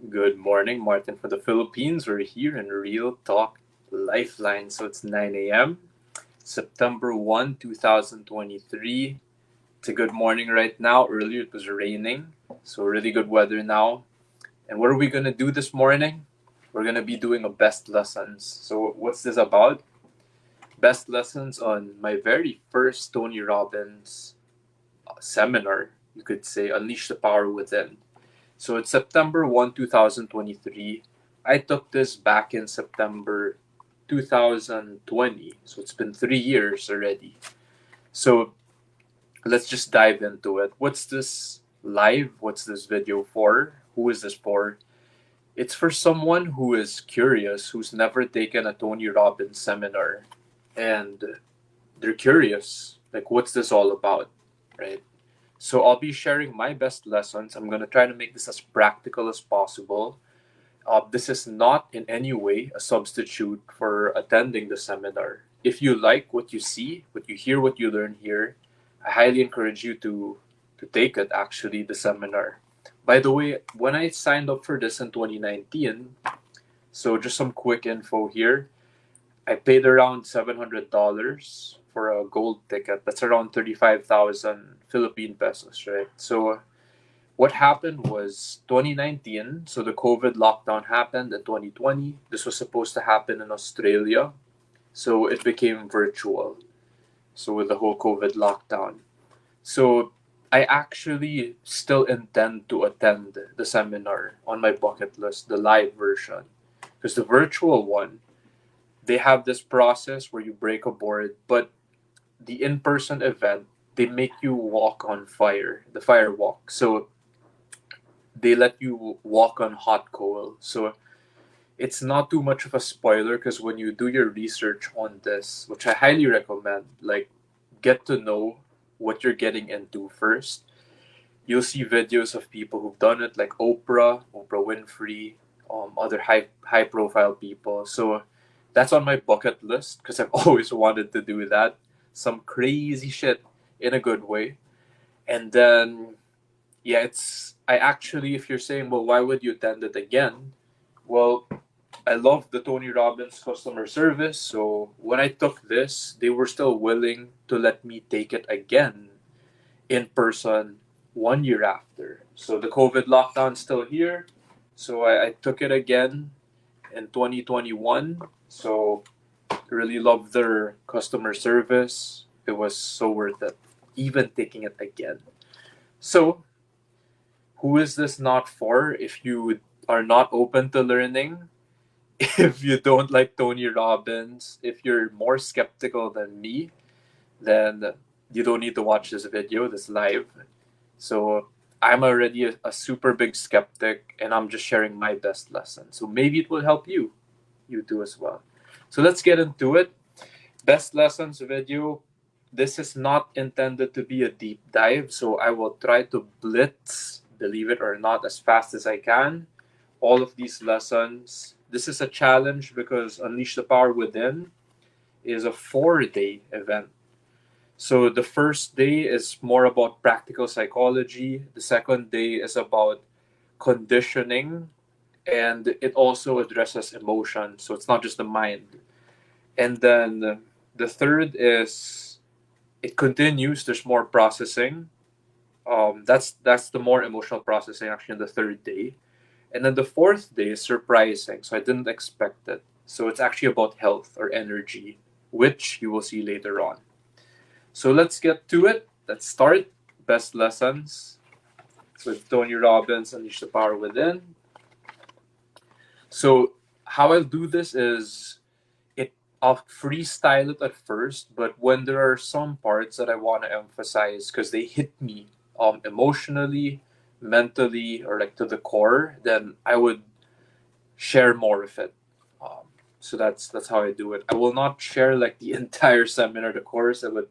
Good morning, Martin for the Philippines. We're here in Real Talk Lifeline. So it's 9 a.m., September 1, 2023. It's a good morning right now. Earlier it was raining, so really good weather now. And what are we going to do this morning? We're going to be doing a best lessons. So, what's this about? Best lessons on my very first Tony Robbins seminar, you could say, Unleash the Power Within. So it's September 1, 2023. I took this back in September 2020. So it's been 3 years already. So let's just dive into it. What's this live? What's this video for? Who is this for? It's for someone who is curious, who's never taken a Tony Robbins seminar. And they're curious. Like, what's this all about? Right? So I'll be sharing my best lessons. I'm going to try to make this as practical as possible. This is not in any way a substitute for attending the seminar. If you like what you see, what you hear, what you learn here, I highly encourage you to take it, actually, the seminar. By the way, when I signed up for this in 2019, so just some quick info here, I paid around $700 for a gold ticket. That's around 35,000 Philippine pesos, right? So what happened was 2019, so the COVID lockdown happened in 2020. This was supposed to happen in Australia. So it became virtual. So with the whole COVID lockdown. So I actually still intend to attend the seminar on my bucket list, the live version. Because the virtual one, they have this process where you break a board, but the in-person event, they make you walk on fire, the fire walk. So they let you walk on hot coal. So it's not too much of a spoiler because when you do your research on this, which I highly recommend, like, get to know what you're getting into first. You'll see videos of people who've done it, like Oprah Winfrey, other high profile people. So that's on my bucket list because I've always wanted to do that. Some crazy shit in a good way. And then, yeah, I actually, if you're saying, well, why would you attend it again? Well, I love the Tony Robbins customer service. So when I took this, they were still willing to let me take it again in person 1 year after. So the COVID lockdown's still here. So I took it again in 2021. So really love their customer service. It was so worth it, even taking it again. So, who is this not for? If you are not open to learning, if you don't like Tony Robbins, if you're more skeptical than me, then you don't need to watch this video, this live. So, I'm already a super big skeptic and I'm just sharing my best lesson. So, maybe it will help you too as well. So, let's get into it. Best lessons video. This is not intended to be a deep dive, so I will try to blitz, believe it or not, as fast as I can. All of these lessons. This is a challenge because Unleash the Power Within is a 4-day event. So the first day is more about practical psychology. The second day is about conditioning, and it also addresses emotion. So it's not just the mind. And then the third is it continues. There's more processing. That's the more emotional processing actually on the third day, and then the fourth day is surprising. So I didn't expect it. So it's actually about health or energy, which you will see later on. So let's get to it. Let's start. Best lessons with Tony Robbins, Unleash the Power Within. So how I'll do this is I'll freestyle it at first, but when there are some parts that I want to emphasize because they hit me emotionally, mentally, or like to the core, then I would share more of it. So that's how I do it. I will not share like the entire seminar, the course. It would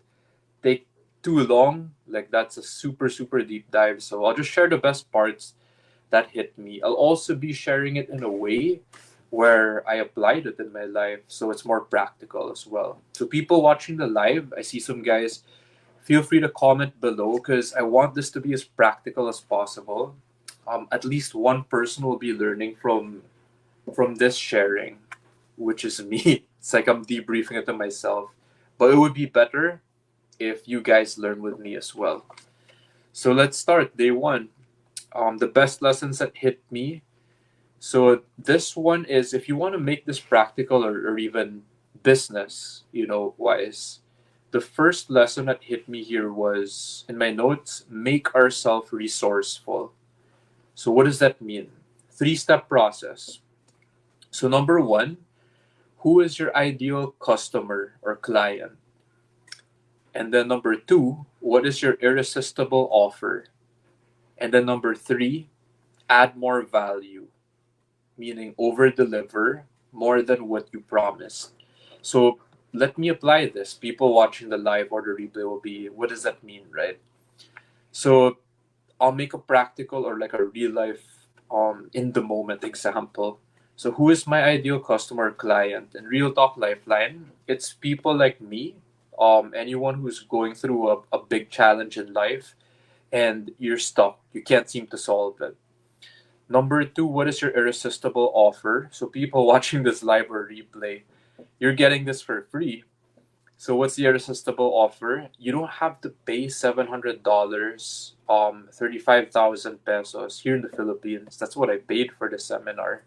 take too long. Like that's a super deep dive. So I'll just share the best parts that hit me. I'll also be sharing it in a way where I applied it in my life, so it's more practical as well. So people watching the live, I see some guys. Feel free to comment below because I want this to be as practical as possible. at least one person will be learning from this sharing, which is me. It's like I'm debriefing it to myself. But it would be better if you guys learn with me as well. So let's start day one. The best lessons that hit me. So this one is, if you want to make this practical or even business, wise. The first lesson that hit me here was in my notes, make ourself resourceful. So what does that mean? 3-step process. So number one, who is your ideal customer or client? And then number two, what is your irresistible offer? And then number three, add more value, meaning over deliver more than what you promised. So let me apply this. People watching the live or the replay will be, what does that mean, right? So I'll make a practical or like a real life in the moment example. So who is my ideal customer or client? In Real Talk Lifeline, it's people like me, anyone who's going through a big challenge in life and you're stuck. You can't seem to solve it. Number two, what is your irresistible offer? So people watching this live or replay, you're getting this for free. So what's the irresistible offer? You don't have to pay $700, 35,000 pesos here in the Philippines. That's what I paid for the seminar.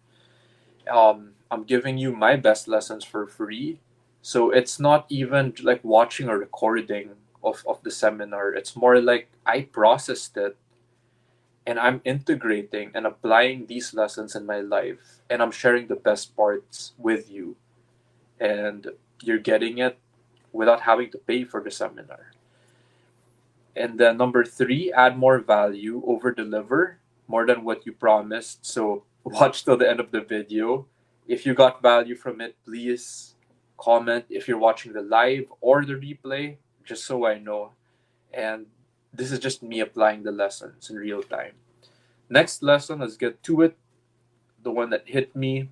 I'm giving you my best lessons for free. So it's not even like watching a recording of the seminar. It's more like I processed it and I'm integrating and applying these lessons in my life. And I'm sharing the best parts with you. And you're getting it without having to pay for the seminar. And then number three, add more value, over deliver more than what you promised. So watch till the end of the video. If you got value from it, please comment if you're watching the live or the replay, just so I know. And this is just me applying the lessons in real time. Next lesson, let's get to it. The one that hit me.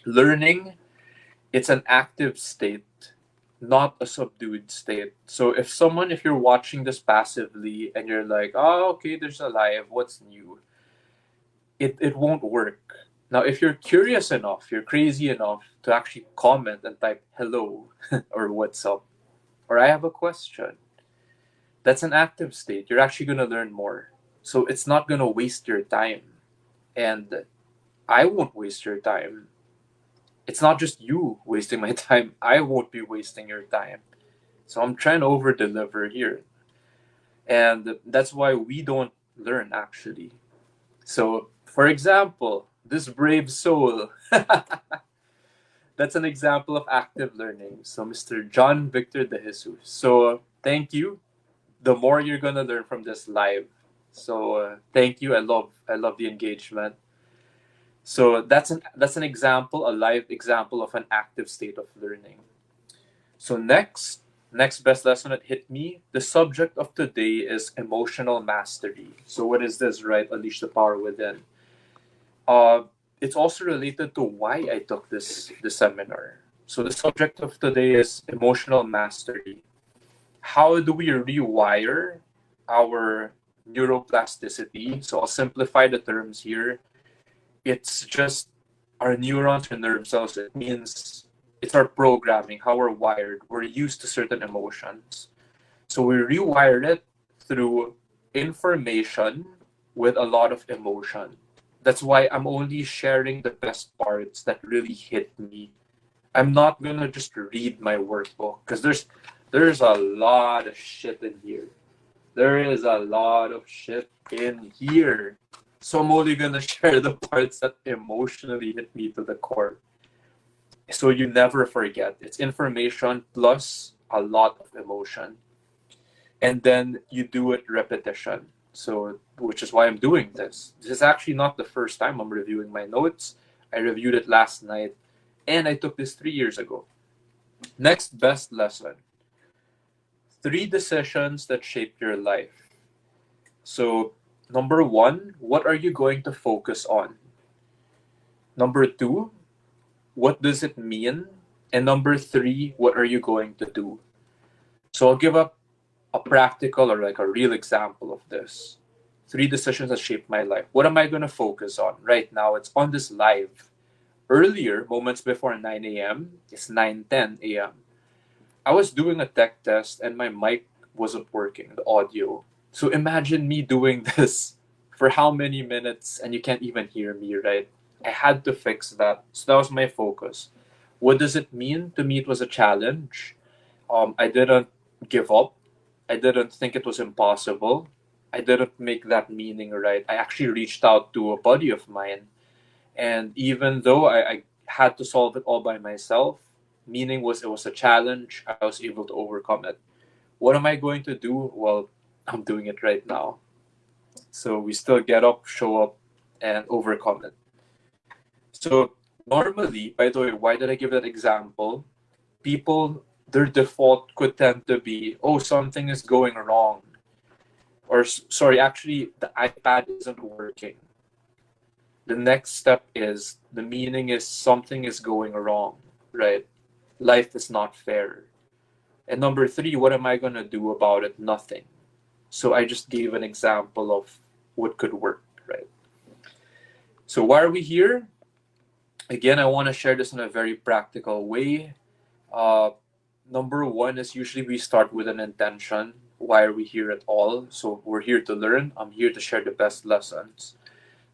Learning, it's an active state, not a subdued state. So if you're watching this passively and you're like, oh, okay, there's a live, what's new? It won't work. Now, if you're curious enough, you're crazy enough to actually comment and type hello or what's up, or I have a question, that's an active state. You're actually going to learn more. So it's not going to waste your time. And I won't waste your time. It's not just you wasting my time. I won't be wasting your time. So I'm trying to over deliver here. And that's why we don't learn actually. So, for example, this brave soul. That's an example of active learning. So, Mr. John Victor De Jesus. So, thank you. The more you're gonna learn from this live. So, thank you. I love the engagement. So that's an example, a live example of an active state of learning. So next best lesson that hit me. The subject of today is emotional mastery. So what is this, right? Unleash the power within. It's also related to why I took this seminar. So the subject of today is emotional mastery. How do we rewire our neuroplasticity? So I'll simplify the terms here. It's just our neurons or nerve cells. It means it's our programming, how we're wired. We're used to certain emotions. So we rewire it through information with a lot of emotion. That's why I'm only sharing the best parts that really hit me. I'm not gonna just read my workbook because there's a lot of shit in here. There is a lot of shit in here. So I'm only gonna share the parts that emotionally hit me to the core. So you never forget. It's information plus a lot of emotion. And then you do it repetition. So, which is why I'm doing this. This is actually not the first time I'm reviewing my notes. I reviewed it last night and I took this 3 years ago. Next best lesson. 3 decisions that shaped your life. So, number 1, what are you going to focus on? Number 2, what does it mean? And number 3, what are you going to do? So I'll give up a practical or like a real example of this. 3 decisions that shaped my life. What am I going to focus on? Right now, it's on this live. Earlier, moments before 9 a.m., it's 9:10 a.m. I was doing a tech test and my mic wasn't working, the audio. So imagine me doing this for how many minutes and you can't even hear me, right? I had to fix that. So that was my focus. What does it mean? To me, it was a challenge. I didn't give up. I didn't think it was impossible. I didn't make that meaning right. I actually reached out to a buddy of mine. And even though I had to solve it all by myself, meaning was it was a challenge, I was able to overcome it. What am I going to do? Well, I'm doing it right now. So we still get up, show up, and overcome it. So normally, by the way, why did I give that example? People, their default could tend to be, oh, something is going wrong. Or, sorry, actually, the iPad isn't working. The next step is, the meaning is something is going wrong, right? Life is not fair. And number 3, what am I going to do about it? Nothing. So I just gave an example of what could work, right? So why are we here? Again, I want to share this in a very practical way. Number 1 is usually we start with an intention. Why are we here at all? So we're here to learn. I'm here to share the best lessons.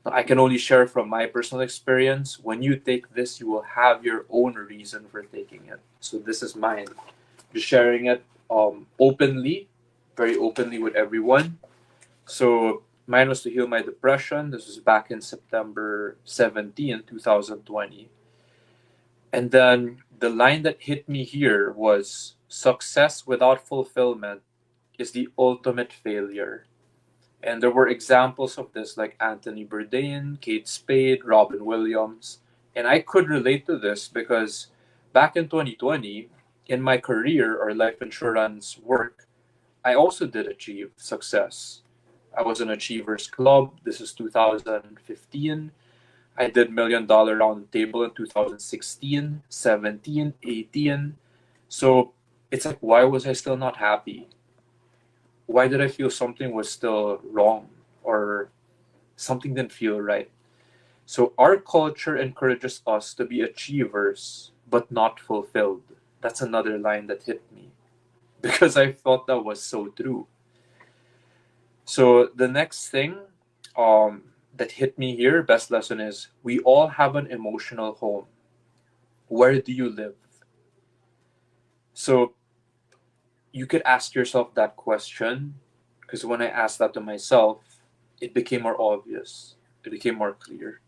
Now, I can only share from my personal experience. When you take this, you will have your own reason for taking it. So this is mine. Just sharing it openly, very openly with everyone. So mine was to heal my depression. This was back in September 17, 2020. And then the line that hit me here was, success without fulfillment is the ultimate failure. And there were examples of this like Anthony Bourdain, Kate Spade, Robin Williams. And I could relate to this because back in 2020, in my career or life insurance work, I also did achieve success. I was in Achievers Club. This is 2015. I did $1 million round table in 2016, 17, 18. So it's like, why was I still not happy? Why did I feel something was still wrong or something didn't feel right? So our culture encourages us to be achievers but not fulfilled. That's another line that hit me because I thought that was so true. So the next thing that hit me here, best lesson is, we all have an emotional home. Where do you live? So you could ask yourself that question, because when I asked that to myself, it became more obvious. It became more clear.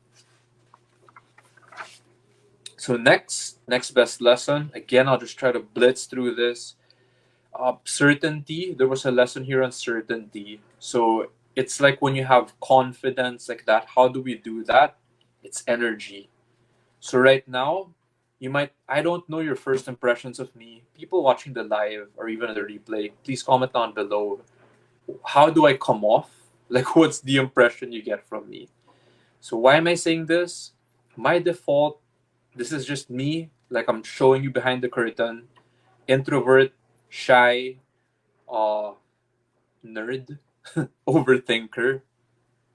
So next best lesson, again, I'll just try to blitz through this. Certainty, there was a lesson here on certainty. So it's like when you have confidence like that, how do we do that? It's energy. So right now, I don't know your first impressions of me. People watching the live or even the replay, please comment down below. How do I come off? Like, what's the impression you get from me? So why am I saying this? My default, this is just me, like I'm showing you behind the curtain. Introvert, shy, nerd, overthinker.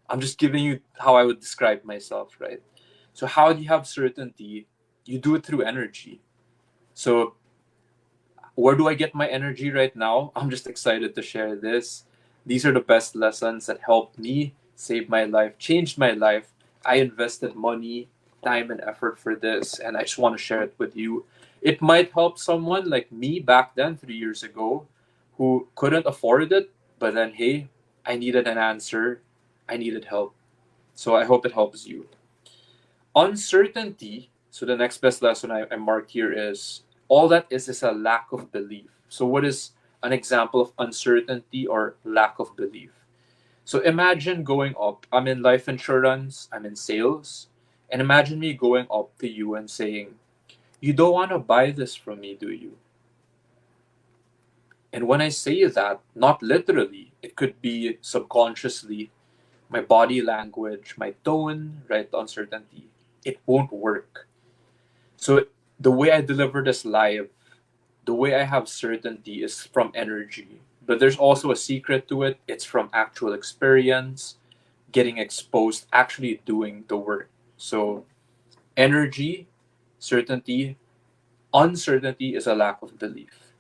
I'm just giving you how I would describe myself, right? So how do you have certainty? You do it through energy. So where do I get my energy right now? I'm just excited to share this. These are the best lessons that helped me, save my life, changed my life. I invested money, time, and effort for this, and I just want to share it with you. It might help someone like me back then, 3 years ago, who couldn't afford it, but then, hey, I needed an answer. I needed help. So I hope it helps you. Uncertainty. So the next best lesson I marked here is, all that is a lack of belief. So what is an example of uncertainty or lack of belief? So imagine going up. I'm in life insurance, I'm in sales, and imagine me going up to you and saying, you don't want to buy this from me, do you? And when I say that, not literally, it could be subconsciously, my body language, my tone, right? The uncertainty. It won't work. So the way I deliver this live, the way I have certainty is from energy. But there's also a secret to it. It's from actual experience, getting exposed, actually doing the work. So energy, certainty, uncertainty is a lack of belief.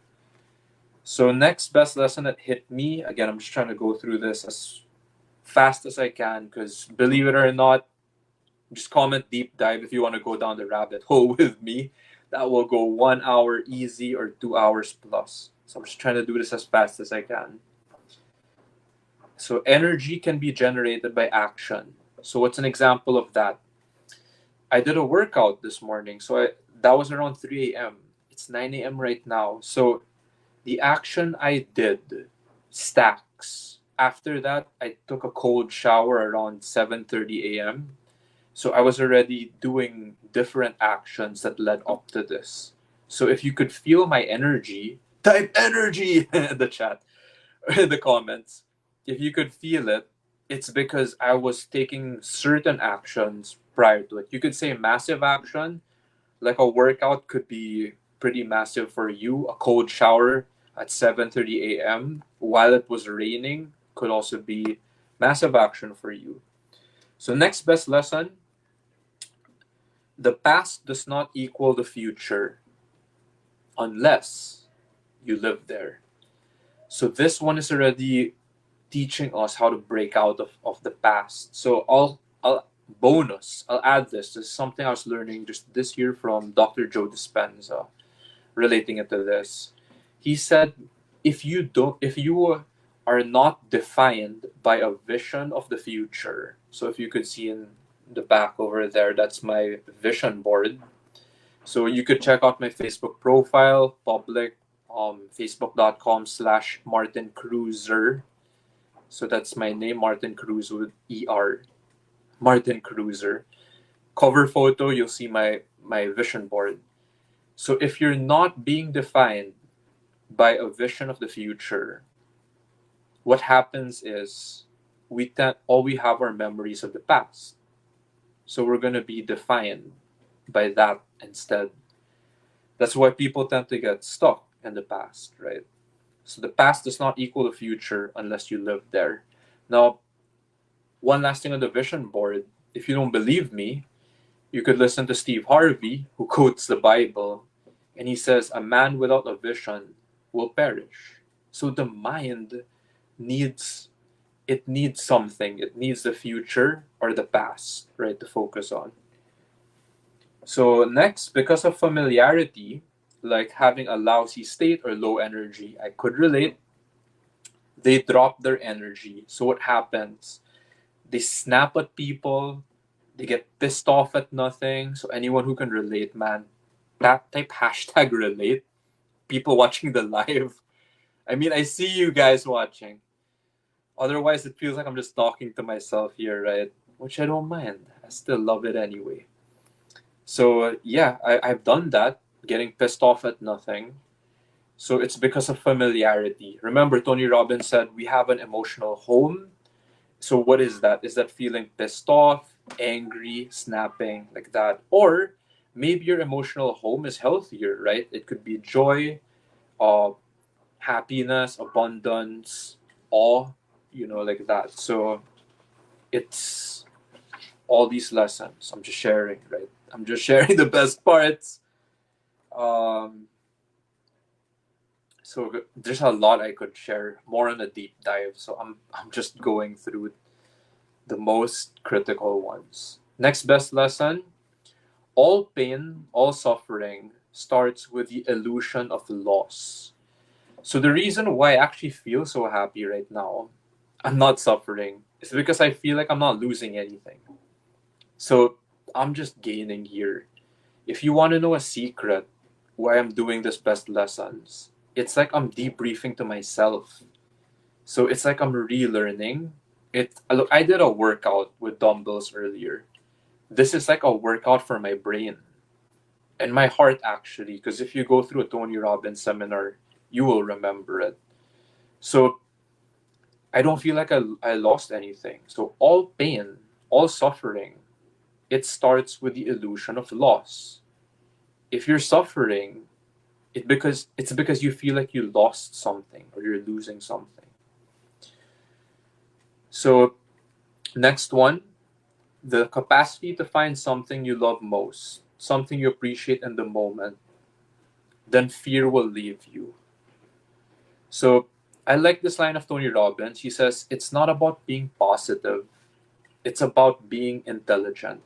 So next best lesson that hit me, again, I'm just trying to go through this as fast as I can because believe it or not, just comment deep dive if you want to go down the rabbit hole with me. That will go 1 hour easy or 2 hours plus. So I'm just trying to do this as fast as I can. So energy can be generated by action. So what's an example of that? I did a workout this morning. That was around 3 a.m. It's 9 a.m. right now. So the action I did stacks. After that, I took a cold shower around 7:30 a.m. So I was already doing different actions that led up to this. So if you could feel my energy, type energy in the chat or in the comments. If you could feel it, it's because I was taking certain actions prior to it. You could say massive action, like a workout could be pretty massive for you. A cold shower at 7:30 a.m. while it was raining could also be massive action for you. So next best lesson, the past does not equal the future unless you live there. So this one is already teaching us how to break out of the past. So I'll add this. This is something I was learning just this year from Dr. Joe Dispenza, relating it to this. He said, if you are not defined by a vision of the future, so if you could see in the back over there, that's my vision board. So you could check out my Facebook profile, public, facebook.com/Martin Cruiser. So that's my name, Martin Cruz with ER, Martin Cruiser. Cover photo, you'll see my vision board. So if you're not being defined by a vision of the future, what happens is all we have are memories of the past. So we're going to be defined by that instead. That's why people tend to get stuck in the past, right? So the past does not equal the future unless you live there. Now, one last thing on the vision board, if you don't believe me, you could listen to Steve Harvey, who quotes the Bible, and he says, a man without a vision will perish. So the mind needs something. It needs the future or the past, right, to focus on. So next, because of familiarity, like having a lousy state or low energy, I could relate, they drop their energy. So what happens? They snap at people, they get pissed off at nothing. So anyone who can relate, man, that type hashtag relate. People watching the live. I mean, I see you guys watching. Otherwise, it feels like I'm just talking to myself here, right? Which I don't mind. I still love it anyway. So yeah, I've done that, getting pissed off at nothing. So it's because of familiarity. Remember, Tony Robbins said we have an emotional home. So what is that? Is that feeling pissed off, angry, snapping, like that? Or maybe your emotional home is healthier, right? It could be joy, happiness, abundance, awe, like that. So it's all these lessons I'm just sharing, right? I'm just sharing the best parts. So there's a lot I could share more on a deep dive. So I'm just going through the most critical ones. Next best lesson: all pain, all suffering starts with the illusion of loss. So the reason why I actually feel so happy right now, I'm not suffering, is because I feel like I'm not losing anything. So I'm just gaining here. If you want to know a secret why I'm doing this best lessons, it's like I'm debriefing to myself. So it's like I'm relearning. Look, I did a workout with dumbbells earlier. This is like a workout for my brain and my heart, actually, because if you go through a Tony Robbins seminar, you will remember it. So I don't feel like I lost anything. So all pain, all suffering, it starts with the illusion of loss. If you're suffering, it's because you feel like you lost something or you're losing something. So next one, the capacity to find something you love most, something you appreciate in the moment, then fear will leave you. So I like this line of Tony Robbins. He says, it's not about being positive, it's about being intelligent.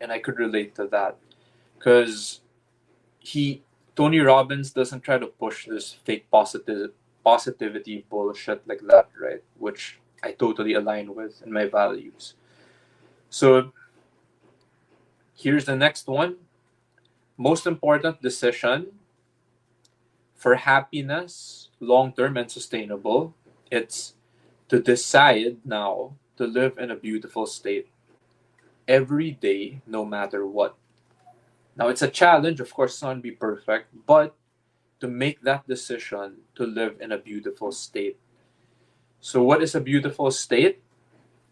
And I could relate to that because Tony Robbins doesn't try to push this fake positivity bullshit like that, right? Which I totally align with in my values. So here's the next one. Most important decision for happiness, long-term and sustainable, it's to decide now to live in a beautiful state every day, no matter what. Now, it's a challenge, of course, it's not going to be perfect, but to make that decision to live in a beautiful state. So, what is a beautiful state?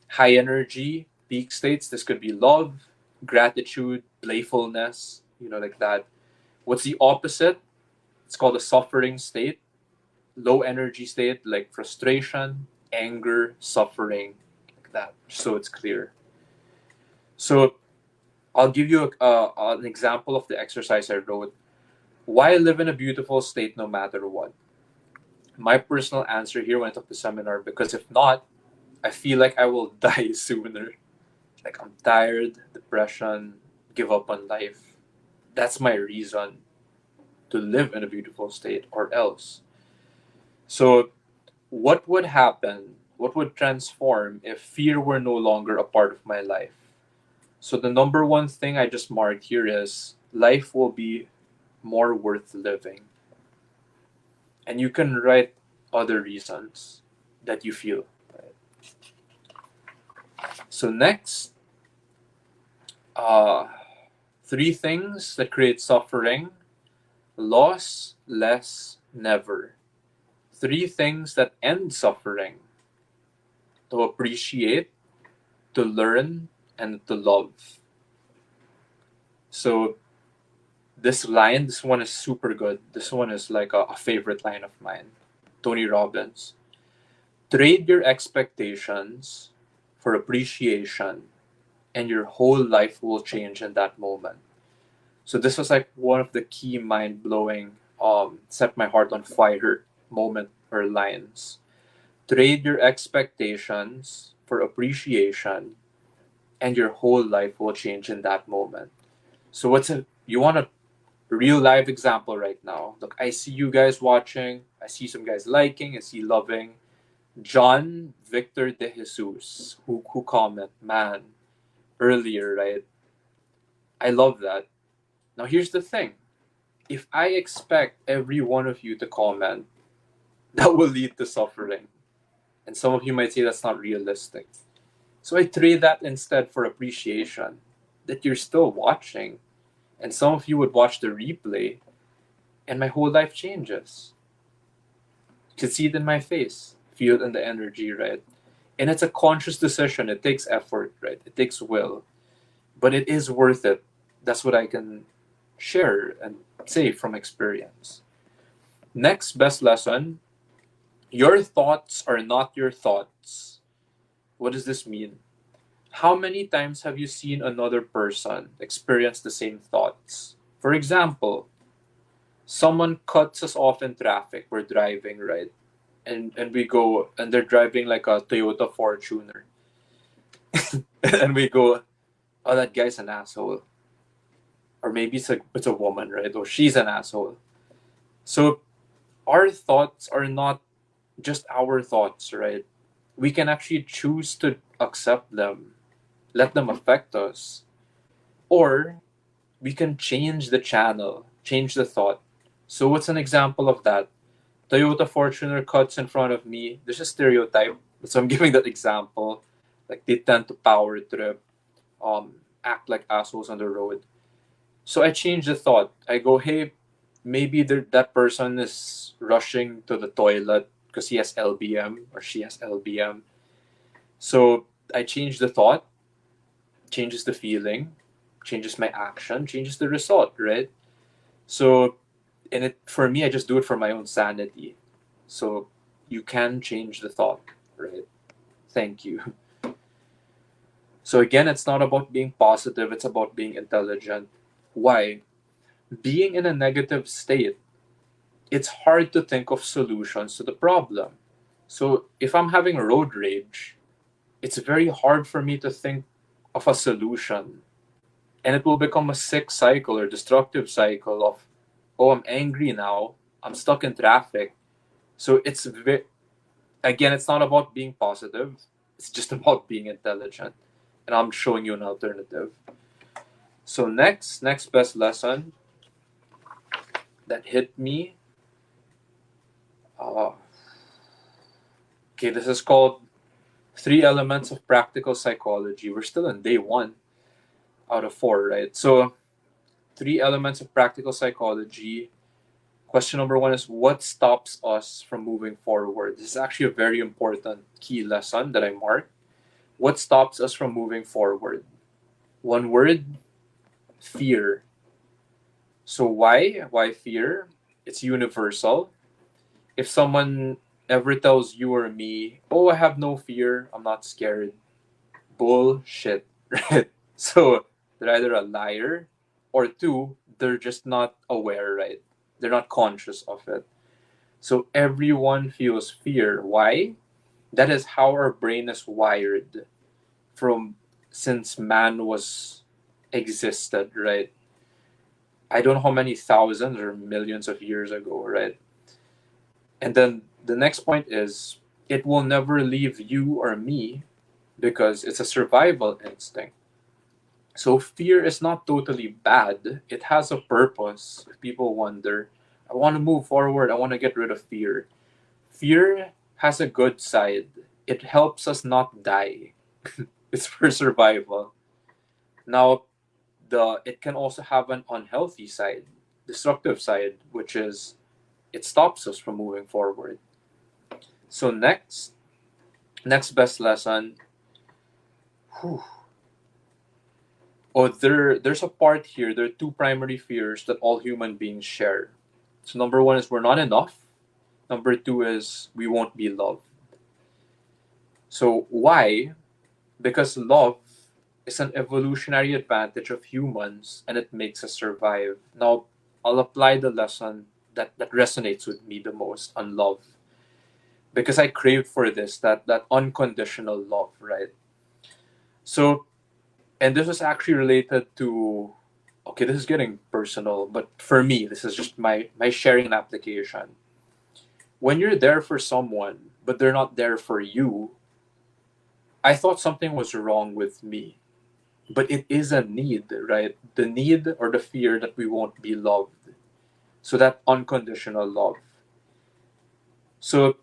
High energy, peak states. This could be love, gratitude, playfulness, like that. What's the opposite? It's called a suffering state. Low energy state like frustration, anger, suffering, like that. So it's clear. So I'll give you an example of the exercise I wrote. Why live in a beautiful state no matter what? My personal answer here when I took the seminar, because if not, I feel like I will die sooner. Like I'm tired, depression, give up on life. That's my reason to live in a beautiful state or else. So what would happen? What would transform if fear were no longer a part of my life? So the number one thing I just marked here is life will be more worth living. And you can write other reasons that you feel. Right? So next, 3 things that create suffering: loss, less, never. 3 things that end suffering: to appreciate, to learn, and to love. So this one is super good. This one is like a favorite line of mine. Tony Robbins. Trade your expectations for appreciation, and your whole life will change in that moment. So this was like one of the key mind-blowing, set my heart on fire moment or lines. Trade your expectations for appreciation, and your whole life will change in that moment. So you want a real life example right now? Look, I see you guys watching. I see some guys liking. I see loving. John Victor De Jesus, who comment, man, earlier, right? I love that. Now here's the thing. If I expect every one of you to comment, that will lead to suffering. And some of you might say that's not realistic. So I trade that instead for appreciation, that you're still watching. And some of you would watch the replay, and my whole life changes. You can see it in my face, feel it in the energy, right? And it's a conscious decision. It takes effort, right? It takes will. But it is worth it. That's what I can share and say from experience. Next best lesson: your thoughts are not your thoughts. What does this mean? How many times have you seen another person experience the same thoughts? For example, someone cuts us off in traffic. We're driving, right? And we go, and they're driving like a Toyota Fortuner. And we go, oh, that guy's an asshole. Or maybe it's a woman, right? Or she's an asshole. So our thoughts are not just our thoughts, right? We can actually choose to accept them, let them affect us. Or we can change the channel, change the thought. So what's an example of that? Toyota Fortuner cuts in front of me. There's a stereotype, so I'm giving that example. Like they tend to power trip, act like assholes on the road. So I change the thought. I go, hey, maybe that person is rushing to the toilet because he has LBM or she has LBM. So I change the thought, changes the feeling, changes my action, changes the result, right? So And for me, I just do it for my own sanity. So you can change the thought, right? Thank you. So again, it's not about being positive, it's about being intelligent. Why? Being in a negative state, it's hard to think of solutions to the problem. So if I'm having road rage, it's very hard for me to think of a solution. And it will become a sick cycle or destructive cycle of, oh, I'm angry now, I'm stuck in traffic. So again, it's not about being positive, it's just about being intelligent. And I'm showing you an alternative. So next best lesson that hit me. Okay, this is called 3 Elements of Practical Psychology. We're still in day 1 out of 4, right? So 3 Elements of Practical Psychology. Question number 1 is, what stops us from moving forward? This is actually a very important key lesson that I marked. What stops us from moving forward? One word, fear. So why? Why fear? It's universal. If someone ever tells you or me, oh, I have no fear, I'm not scared, bullshit, right? So they're either a liar, or 2, they're just not aware, right? They're not conscious of it. So everyone feels fear. Why? That is how our brain is wired from since man was existed, right? I don't know how many thousands or millions of years ago, right? And then the next point is, it will never leave you or me because it's a survival instinct. So fear is not totally bad. It has a purpose. If people wonder, I want to move forward, I want to get rid of fear. Fear has a good side. It helps us not die. It's for survival. Now, it can also have an unhealthy side, destructive side, which is it stops us from moving forward. So next best lesson. Whew. Oh, there's a part here. There are 2 primary fears that all human beings share. So number 1 is we're not enough. Number 2 is we won't be loved. So why? Because love is an evolutionary advantage of humans and it makes us survive. Now, I'll apply the lesson that resonates with me the most on love. Because I craved for this, that unconditional love, right? So, and this was actually related to, okay, this is getting personal, but for me, this is just my sharing application. When you're there for someone, but they're not there for you, I thought something was wrong with me. But it is a need, right? The need or the fear that we won't be loved. So that unconditional love. So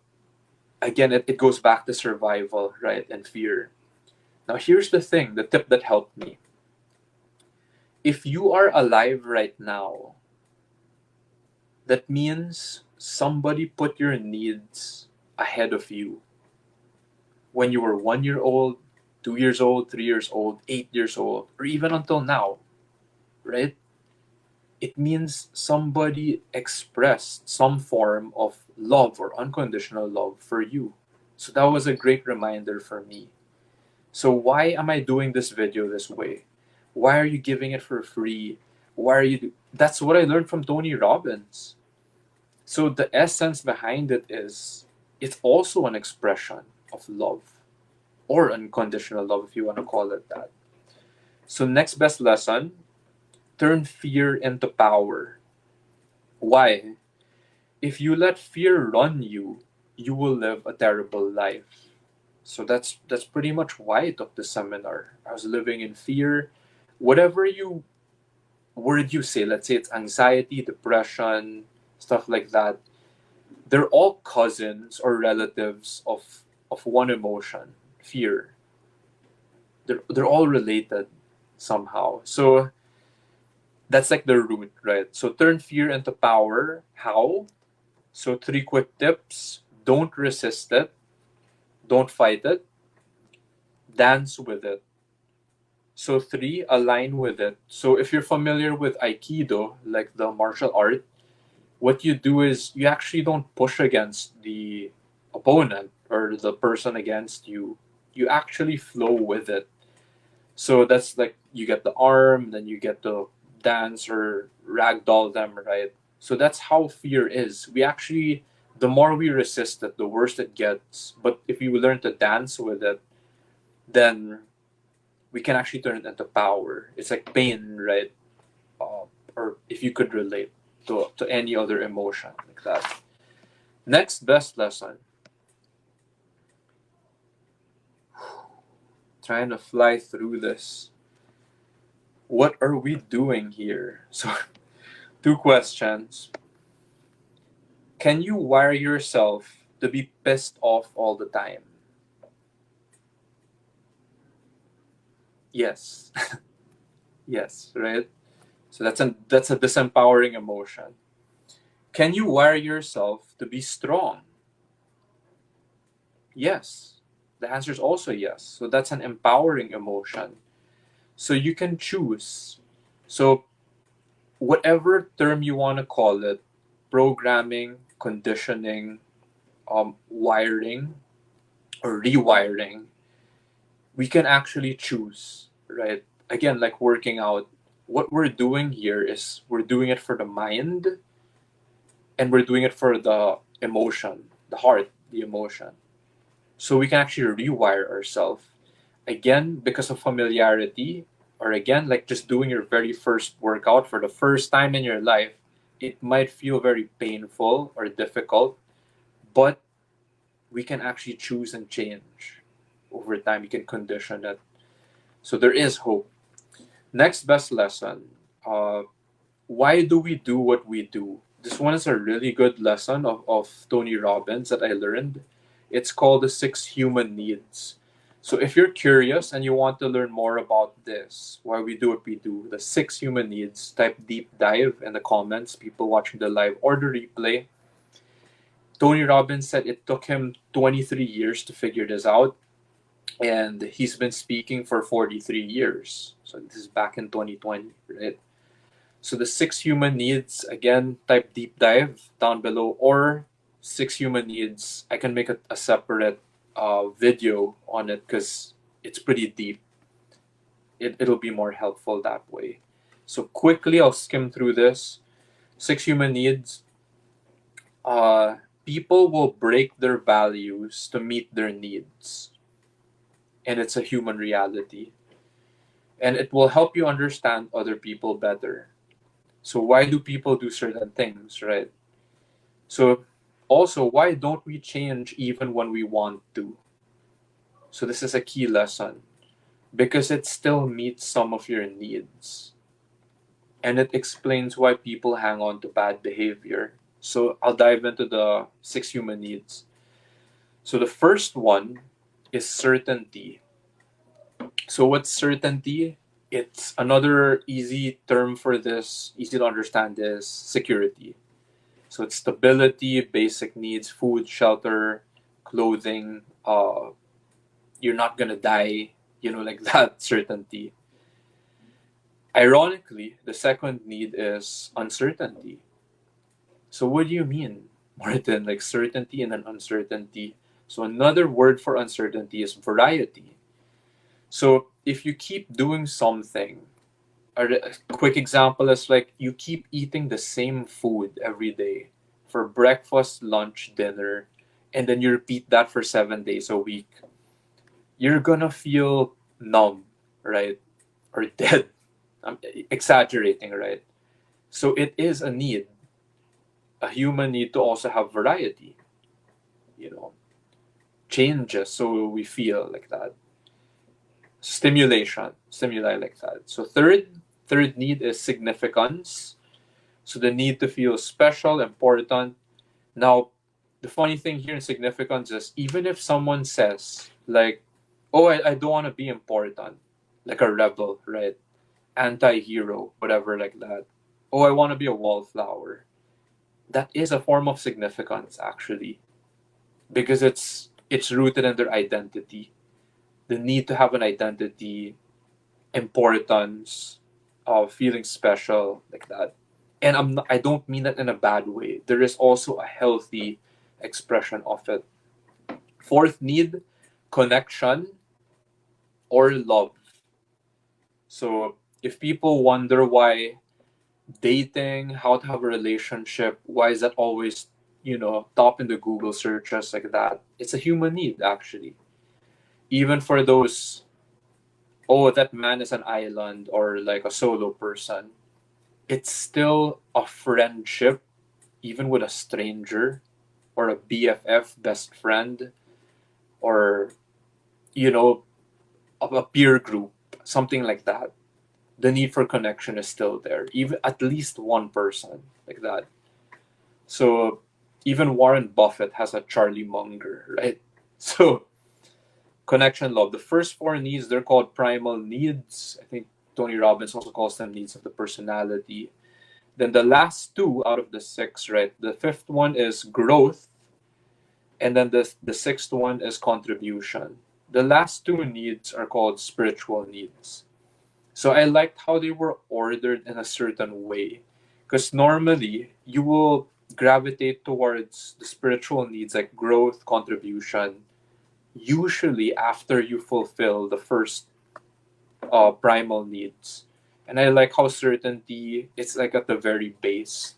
again, it goes back to survival, right? And fear. Now here's the thing, the tip that helped me. If you are alive right now, that means somebody put your needs ahead of you. When you were 1 year old, 2 years old, 3 years old, 8 years old, or even until now, right? It means somebody expressed some form of love or unconditional love for you. So that was a great reminder for me. So why am I doing this video this way? Why are you giving it for free? Why are you That's what I learned from Tony Robbins. So the essence behind it is it's also an expression of love or unconditional love if you want to call it that. So next best lesson, turn fear into power. Why? If you let fear run you, you will live a terrible life. So that's pretty much why I took the seminar. I was living in fear. Whatever word you say, let's say it's anxiety, depression, stuff like that, they're all cousins or relatives of one emotion, fear. They're all related somehow. So that's like the root, right? So turn fear into power. How? So 3 quick tips. Don't resist it. Don't fight it. Dance with it. So 3, align with it. So if you're familiar with Aikido, like the martial art, what you do is you actually don't push against the opponent or the person against you. You actually flow with it. So that's like you get the arm, then you get to dance or ragdoll them, right? So that's how fear is. We actually, the more we resist it, the worse it gets. But if you learn to dance with it, then we can actually turn it into power. It's like pain, right? Or if you could relate to any other emotion like that. Next best lesson. Trying to fly through this. What are we doing here? So, two questions. Can you wire yourself to be pissed off all the time? Yes. Yes, right? So that's a disempowering emotion. Can you wire yourself to be strong? Yes. The answer is also yes. So that's an empowering emotion. So you can choose. So whatever term you want to call it, programming, conditioning, wiring, or rewiring, we can actually choose, right? Again, like working out, what we're doing here is we're doing it for the mind and we're doing it for the emotion, the heart, the emotion. So we can actually rewire ourselves. Again, because of familiarity, or again, like just doing your very first workout for the first time in your life, it might feel very painful or difficult, but we can actually choose and change over time. You can condition it. So there is hope. Next best lesson. Why do we do what we do? This one is a really good lesson of Tony Robbins that I learned. It's called the 6 human needs. So if you're curious and you want to learn more about this, why we do what we do, the 6 human needs, type deep dive in the comments, people watching the live or the replay. Tony Robbins said it took him 23 years to figure this out, and he's been speaking for 43 years. So this is back in 2020, right? So the 6 human needs, again, type deep dive down below, or 6 human needs. I can make a separate video on it because it's pretty deep. It'll be more helpful that way. So quickly, I'll skim through this. 6 human needs. People will break their values to meet their needs. And it's a human reality. And it will help you understand other people better. So why do people do certain things, right? So also, why don't we change even when we want to? So this is a key lesson because it still meets some of your needs. And it explains why people hang on to bad behavior. So I'll dive into the 6 human needs. So the first one is certainty. So what's certainty? It's another easy term for this, easy to understand, is security. So it's stability, basic needs, food, shelter, clothing. You're not gonna die, like that certainty. Ironically, the second need is uncertainty. So what do you mean, Martin? Like certainty and then uncertainty. So another word for uncertainty is variety. So if you keep doing something, a quick example is like you keep eating the same food every day for breakfast, lunch, dinner, and then you repeat that for 7 days a week. You're gonna feel numb, right? Or dead. I'm exaggerating, right? So it is a need, a human need to also have variety, you know, changes so we feel like that. Stimuli like that. So third need is significance. So the need to feel special, important. Now, the funny thing here in significance is even if someone says like, "Oh, I don't want to be important," like a rebel, right? Anti-hero, whatever like that. "Oh, I want to be a wallflower." That is a form of significance actually, because it's rooted in their identity. The need to have an identity, importance, of feeling special like that. And I don't mean that in a bad way. There is also a healthy expression of it. Fourth need, connection or love. So if people wonder why dating, how to have a relationship, why is that always, top in the Google searches like that? It's a human need, actually. Even for those, oh, that man is an island or like a solo person, it's still a friendship, even with a stranger or a BFF, best friend, or, a peer group, something like that. The need for connection is still there, even at least one person like that. So even Warren Buffett has a Charlie Munger, right? So connection, love. The first four needs, they're called primal needs. I think Tony Robbins also calls them needs of the personality. Then the last two out of the six, right? The fifth one is growth, and then the sixth one is contribution. The last two needs are called spiritual needs. So I liked how they were ordered in a certain way. Because normally you will gravitate towards the spiritual needs like growth, contribution, usually after you fulfill the first primal needs. And I like how certainty, it's like at the very base.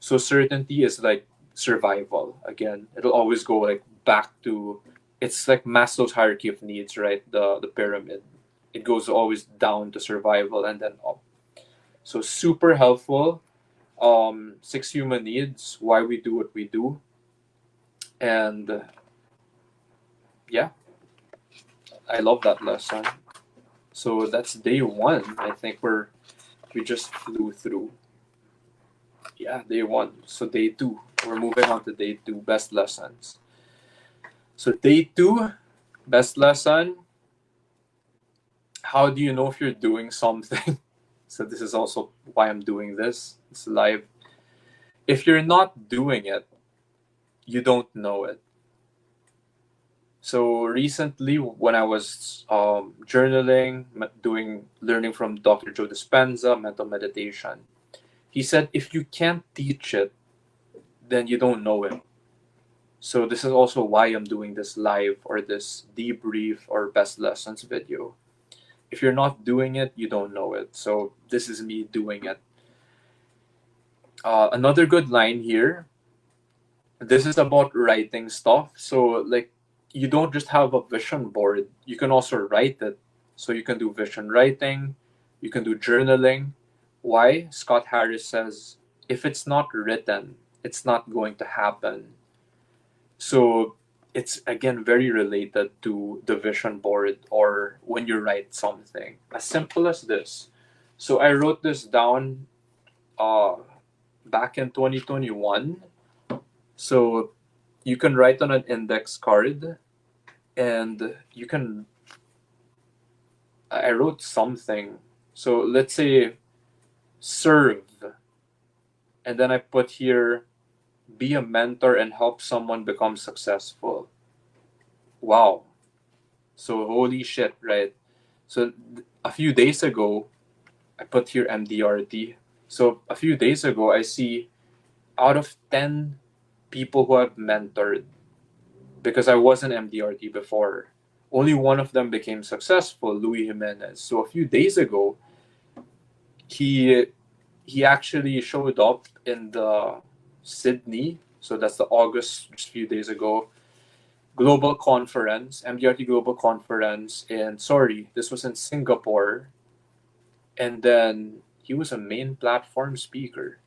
So certainty is like survival. Again, it'll always go like back to, it's like Maslow's hierarchy of needs, right? The pyramid. It goes always down to survival and then up. So super helpful. Six human needs, why we do what we do. And yeah, I love that lesson. So that's day one. I think we just flew through. Yeah, day one. So day two. We're moving on to day two, best lessons. So day two, best lesson. How do you know if you're doing something? So this is also why I'm doing this. It's live. If you're not doing it, you don't know it. So recently, when I was journaling, learning from Dr. Joe Dispenza, mental meditation, he said if you can't teach it, then you don't know it. So this is also why I'm doing this live or this debrief or best lessons video. If you're not doing it, you don't know it. So this is me doing it. Another good line here. This is about writing stuff. So like, you don't just have a vision board. You can also write it. So you can do vision writing. You can do journaling. Why? Scott Harris says, if it's not written, it's not going to happen. So it's again very related to the vision board or when you write something. As simple as this. So I wrote this down back in 2021. So you can write on an index card and you can. I wrote something. So let's say serve. And then I put here be a mentor and help someone become successful. Wow. So holy shit, right? So a few days ago, I put here MDRT. So a few days ago, I see out of 10 people who I've mentored, because I wasn't MDRT before, only one of them became successful, Louis Jimenez. So a few days ago, he actually showed up in the Sydney, so that's the August, just a few days ago, global conference, MDRT global conference, and sorry, this was in Singapore, and then he was a main platform speaker.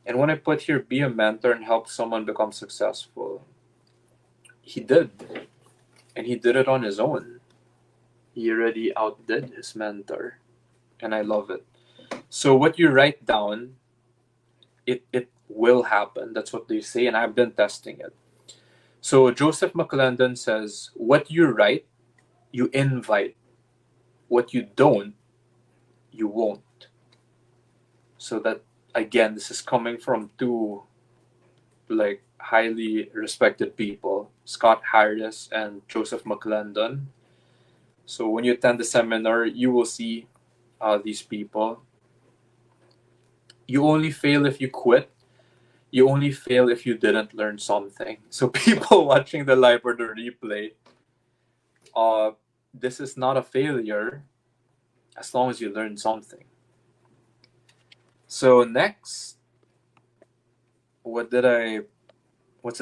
And when I put here, be a mentor and help someone become successful, he did. And he did it on his own. He already outdid his mentor. And I love it. So what you write down, it will happen. That's what they say. And I've been testing it. So Joseph McClendon says, what you write, you invite. What you don't, you won't. So that, again, this is coming from two like highly respected people, Scott Harris and Joseph McClendon. So when you attend the seminar, you will see these people. You only fail if you quit. You only fail if you didn't learn something. So people watching the live or the replay, this is not a failure as long as you learn something. So next, what's the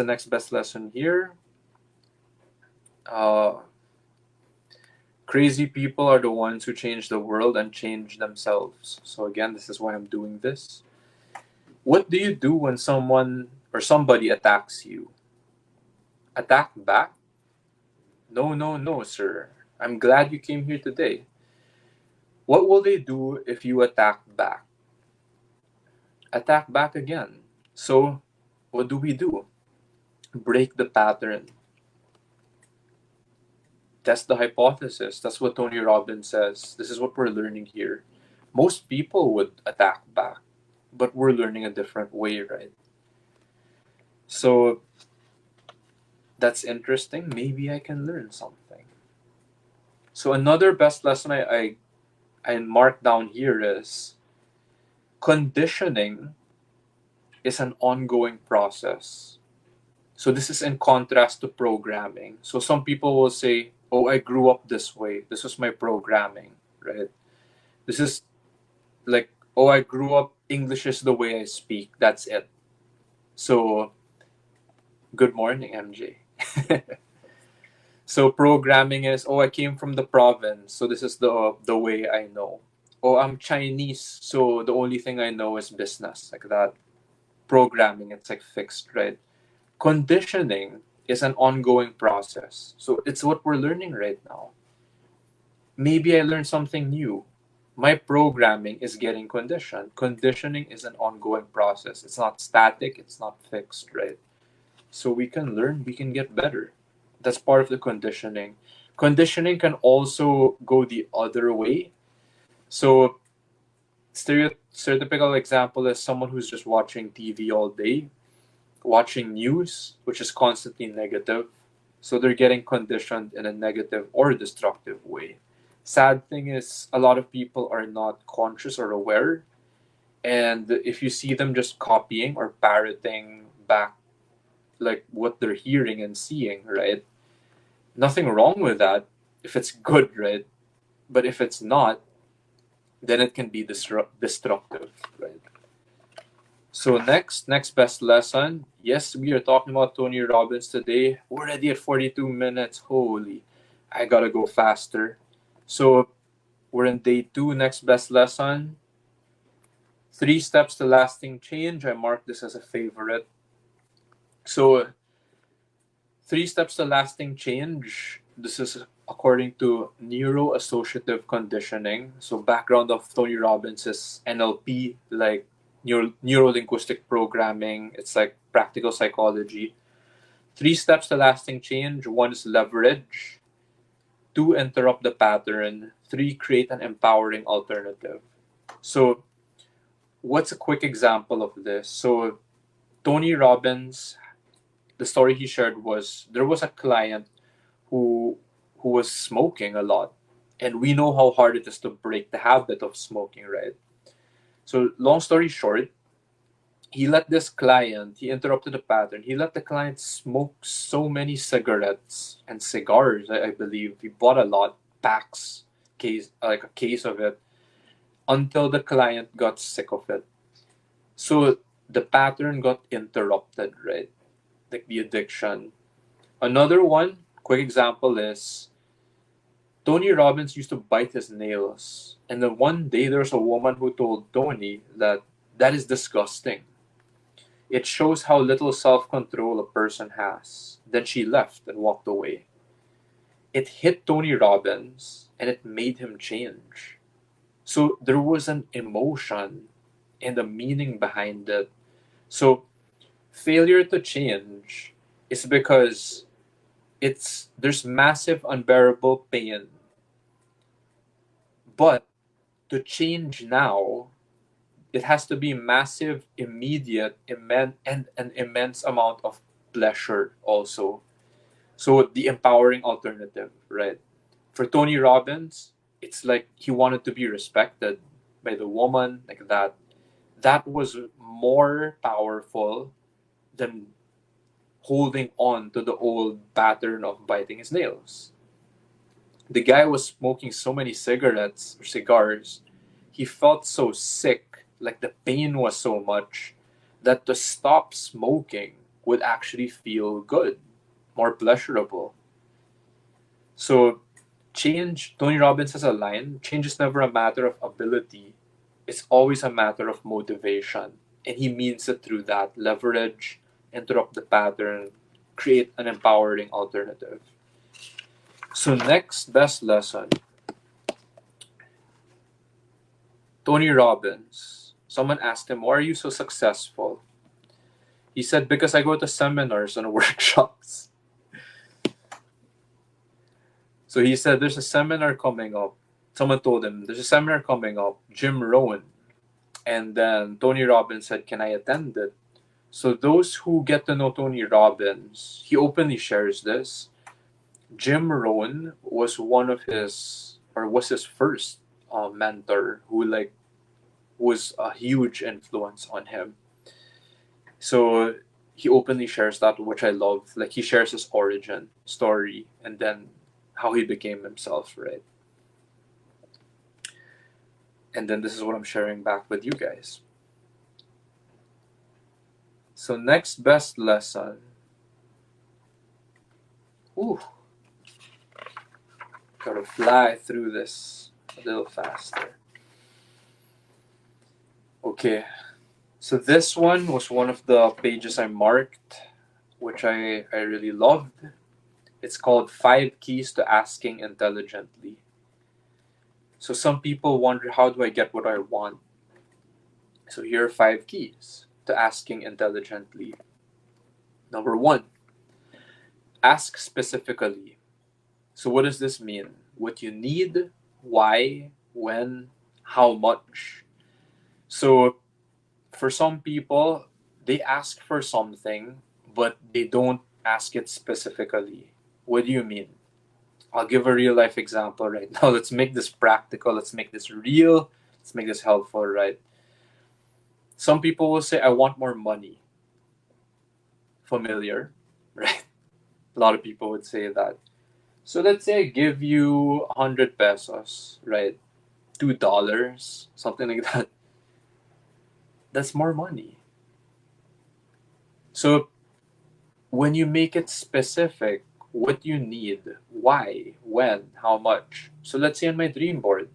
next best lesson here? Crazy people are the ones who change the world and change themselves. So again, this is why I'm doing this. What do you do when someone or somebody attacks you? Attack back? No, no, no, sir. I'm glad you came here today. What will they do if you attack back? Attack back again. So, what do we do? Break the pattern. Test the hypothesis. That's what Tony Robbins says. This is what we're learning here. Most people would attack back, but we're learning a different way, right? So, that's interesting. Maybe I can learn something. So, another best lesson I marked down here is conditioning is an ongoing process. So this is in contrast to programming. So some people will say, oh, I grew up this way. This was my programming, right? This is like, oh, I grew up, English is the way I speak. That's it. So good morning, MJ. So programming is, oh, I came from the province. So this is the way I know. Oh, I'm Chinese. So the only thing I know is business, like that. Programming, it's like fixed, right? Conditioning is an ongoing process. So it's what we're learning right now. Maybe I learned something new. My programming is getting conditioned. Conditioning is an ongoing process. It's not static, it's not fixed, right? So we can learn, we can get better. That's part of the conditioning. Conditioning can also go the other way. So stereotypical example is someone who's just watching TV all day, watching news, which is constantly negative. So they're getting conditioned in a negative or destructive way. Sad thing is, a lot of people are not conscious or aware. And if you see them just copying or parroting back like what they're hearing and seeing, right? Nothing wrong with that if it's good, right? But if it's not, then it can be destructive, right? So next best lesson. Yes, we are talking about Tony Robbins today. We're already at 42 minutes. Holy, I gotta go faster. So we're in day 2, next best lesson. 3 steps to lasting change. I marked this as a favorite. So 3 steps to lasting change. This is according to neuroassociative conditioning. So background of Tony Robbins is NLP, like neuro-linguistic programming. It's like practical psychology. 3 steps to lasting change. 1 is leverage. 2, interrupt the pattern. 3, create an empowering alternative. So what's a quick example of this? So Tony Robbins, the story he shared was there was a client who was smoking a lot. And we know how hard it is to break the habit of smoking, right? So long story short, he interrupted the pattern. He let the client smoke so many cigarettes and cigars, I believe. He bought a lot, packs, like a case of it, until the client got sick of it. So the pattern got interrupted, right? Like the addiction. Another one, quick example is Tony Robbins used to bite his nails. And then one day there's a woman who told Tony that is disgusting. It shows how little self-control a person has. Then she left and walked away. It hit Tony Robbins and it made him change. So there was an emotion and a meaning behind it. So failure to change is because there's massive unbearable pain. But to change now, it has to be massive, immediate, and an immense amount of pleasure also. So the empowering alternative, right? For Tony Robbins, it's like he wanted to be respected by the woman, like that. that was more powerful than holding on to the old pattern of biting his nails. The guy was smoking so many cigarettes or cigars, he felt so sick, like the pain was so much, that to stop smoking would actually feel good, more pleasurable. So, Tony Robbins has a line, change is never a matter of ability, it's always a matter of motivation. And he means it through that leverage, interrupt the pattern, create an empowering alternative. So, next best lesson, Tony Robbins. Someone asked him, why are you so successful? He said, because I go to seminars and workshops. So he said, there's a seminar coming up. Someone told him, there's a seminar coming up, Jim Rohn. And then Tony Robbins said, can I attend it? So those who get to know Tony Robbins, he openly shares this. Jim Rohn was was his first mentor who was a huge influence on him. So he openly shares that, which I love. Like, he shares his origin story and then how he became himself, right? And then this is what I'm sharing back with you guys. So next best lesson. Ooh. Gotta fly through this a little faster. Okay. So this one was one of the pages I marked, which I really loved. It's called 5 Keys to Asking Intelligently. So some people wonder, how do I get what I want? So here are 5 keys to asking intelligently. Number 1, ask specifically. So what does this mean? What you need, why, when, how much. So for some people, they ask for something, but they don't ask it specifically. What do you mean? I'll give a real life example right now. Let's make this practical. Let's make this real. Let's make this helpful, right? Some people will say, I want more money. Familiar, right? A lot of people would say that. So let's say I give you 100 pesos, right? $2, something like that. That's more money. So when you make it specific, what you need, why, when, how much. So let's say on my dream board,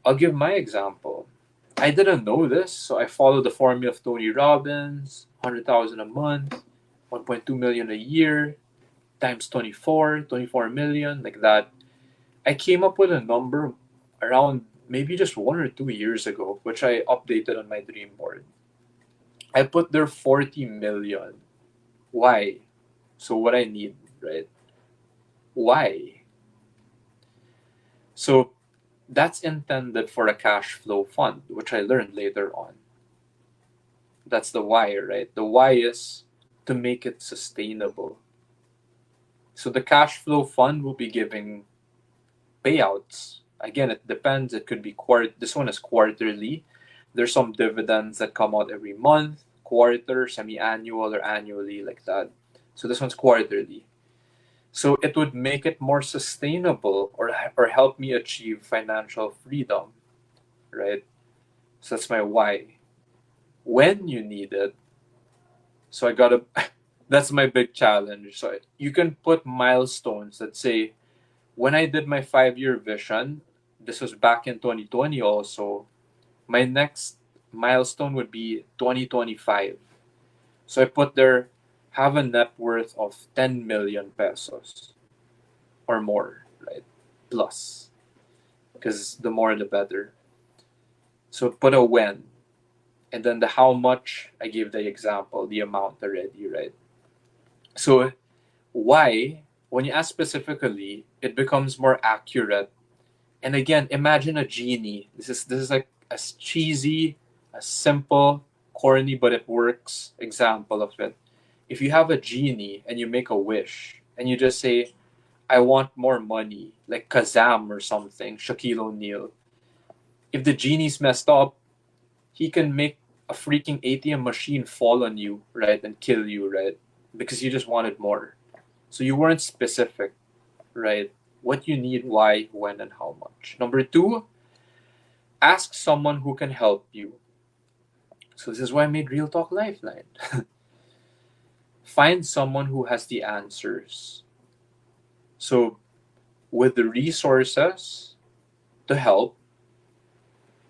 I'll give my example. I didn't know this, so I followed the formula of Tony Robbins, 100,000 a month, 1.2 million a year, times 24 million, like that. I came up with a number around maybe just 1 or 2 years ago, which I updated on my dream board. I put there 40 million. Why? So what I need, right? Why? So that's intended for a cash flow fund, which I learned later on. That's the why, right? The why is to make it sustainable. So the cash flow fund will be giving payouts. Again, it depends. It could be this one is quarterly. There's some dividends that come out every month, quarter, semi-annual, or annually, like that. So this one's quarterly. So it would make it more sustainable, or help me achieve financial freedom, right? So that's my why. When you need it, so I gotta, that's my big challenge. So you can put milestones that say, when I did my 5-year vision, this was back in 2020 also, my next milestone would be 2025. So I put there, have a net worth of 10 million pesos or more, right? Plus, because the more the better. So put a when, and then the how much, I gave the example, the amount already, right? So why, when you ask specifically, it becomes more accurate. And again, imagine a genie. This is like a cheesy, a simple, corny, but it works example of it. If you have a genie and you make a wish and you just say, I want more money, like Kazam or something, Shaquille O'Neal. If the genie's messed up, he can make a freaking ATM machine fall on you, right, and kill you, right, because you just wanted more. So you weren't specific, right? What you need, why, when, and how much. Number two, ask someone who can help you. So this is why I made Real Talk Lifeline. Find someone who has the answers. So with the resources to help,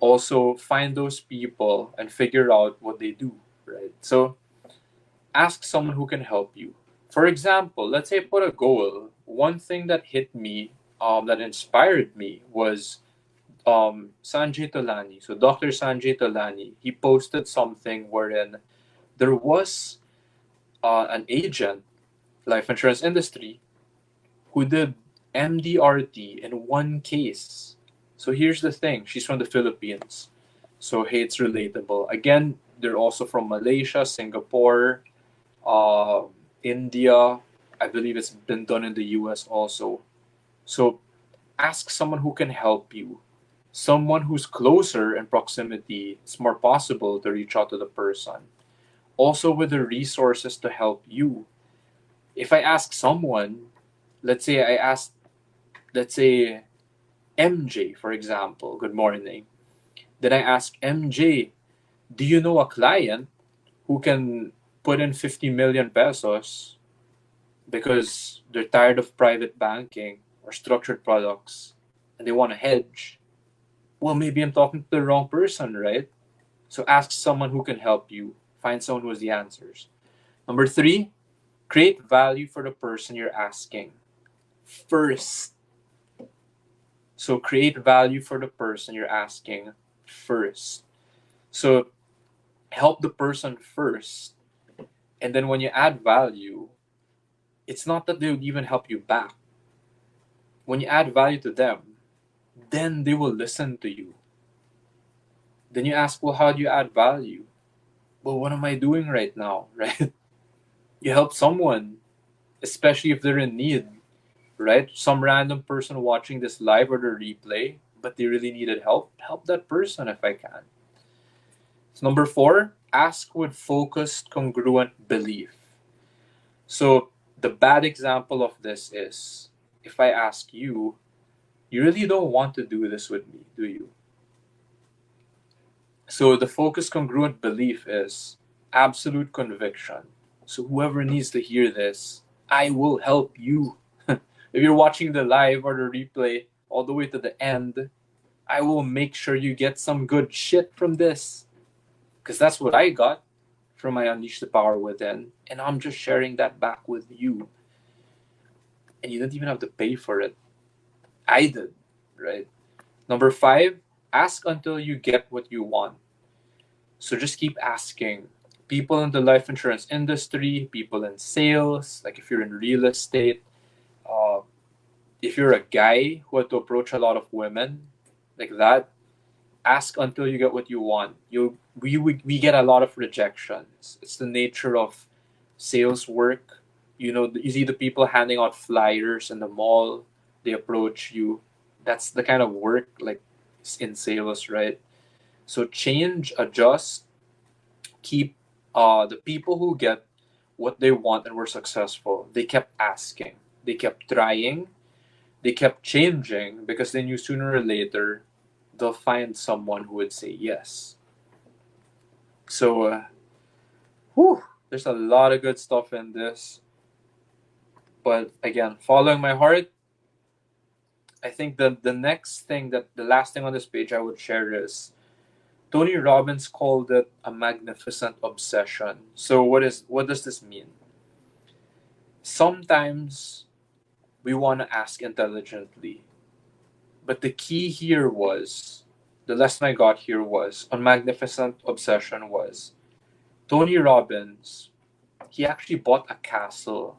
also find those people and figure out what they do, right? So ask someone who can help you. For example, let's say put a goal. One thing that hit me, that inspired me was Sanjay Tolani. So Dr. Sanjay Tolani, he posted something wherein there was an agent, life insurance industry, who did MDRT in one case. So here's the thing. She's from the Philippines. So hey, it's relatable. Again, they're also from Malaysia, Singapore, uh, India. I believe it's been done in the US also. So ask someone who can help you. Someone who's closer in proximity, it's more possible to reach out to the person. Also with the resources to help you. If I ask someone, let's say MJ, for example, good morning. Then I ask MJ, do you know a client who can put in 50 million pesos because they're tired of private banking or structured products and they want to hedge? Well, maybe I'm talking to the wrong person, right? So ask someone who can help you. Find someone who has the answers. Number three, create value for the person you're asking first. So create value for the person you're asking first. So help the person first. And then when you add value, it's not that they would even help you back. When you add value to them, then they will listen to you. Then you ask, well, how do you add value? Well, what am I doing right now, right? You help someone, especially if they're in need, right? Some random person watching this live or the replay, but they really needed help. Help that person if I can. So number four, ask with focused, congruent belief. So the bad example of this is if I ask you, you really don't want to do this with me, do you? So the focused, congruent belief is absolute conviction. So whoever needs to hear this, I will help you. If you're watching the live or the replay all the way to the end, I will make sure you get some good shit from this. Because that's what I got from my Unleash the Power Within. And I'm just sharing that back with you. And you didn't even have to pay for it. I did, right? Number five, ask until you get what you want. So just keep asking. People in the life insurance industry, people in sales, like if you're in real estate, uh, if you're a guy who had to approach a lot of women like that, ask until you get what you want. We get a lot of rejections. It's the nature of sales work. You see the people handing out flyers in the mall. They approach you. That's the kind of work like in sales, right? So change, adjust, keep. The people who get what they want and were successful, they kept asking, they kept trying, they kept changing because they knew sooner or later they'll find someone who would say yes. So, there's a lot of good stuff in this. But again, following my heart, I think the next thing, that the last thing on this page I would share is Tony Robbins called it a magnificent obsession. So what does this mean? Sometimes we want to ask intelligently, but the key here was, the lesson I got here was on magnificent obsession was Tony Robbins. He actually bought a castle.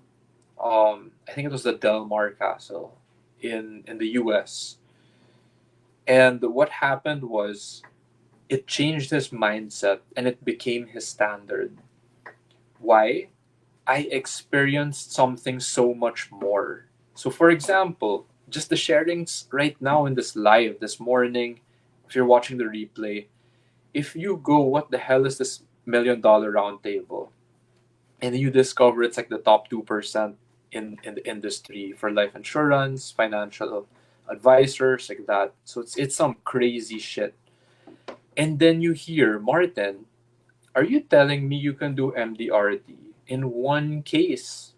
I think it was the Del Mar Castle in the U.S. And what happened was it changed his mindset and it became his standard. Why? I experienced something so much more. So, for example, just the sharings right now in this live this morning, if you're watching the replay, if you go, what the hell is this $1 million round table? And you discover it's like the top 2% in the industry for life insurance, financial advisors, like that. So it's some crazy shit. And then you hear, Martin, are you telling me you can do MDRT in one case?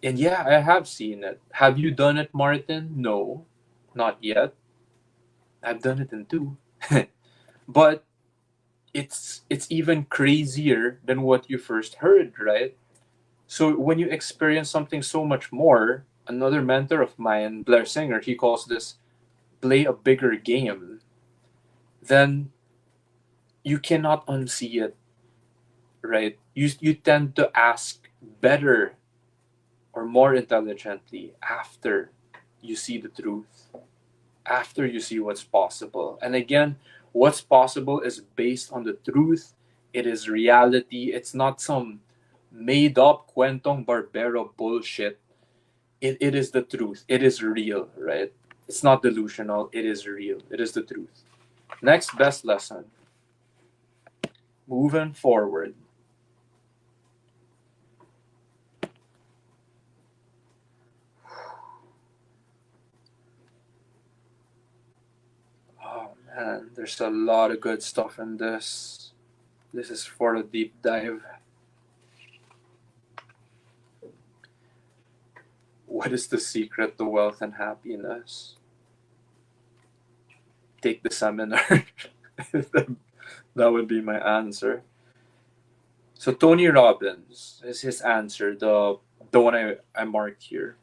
And yeah, I have seen it. Have you done it, Martin? No, not yet. I've done it in two. But it's even crazier than what you first heard, right? So when you experience something so much more, another mentor of mine, Blair Singer, he calls this play a bigger game, then you cannot unsee it, right? You tend to ask better or more intelligently after you see the truth, after you see what's possible. And again, what's possible is based on the truth. It is reality. It's not some made up cuentong barbero bullshit. It is the truth. It is real, right? It's not delusional. It is real. It is the truth. Next best lesson. Moving forward. Oh man, there's a lot of good stuff in this. This is for a deep dive. What is the secret to wealth and happiness? Take the seminar. That would be my answer. So Tony Robbins is his answer, the one I marked here.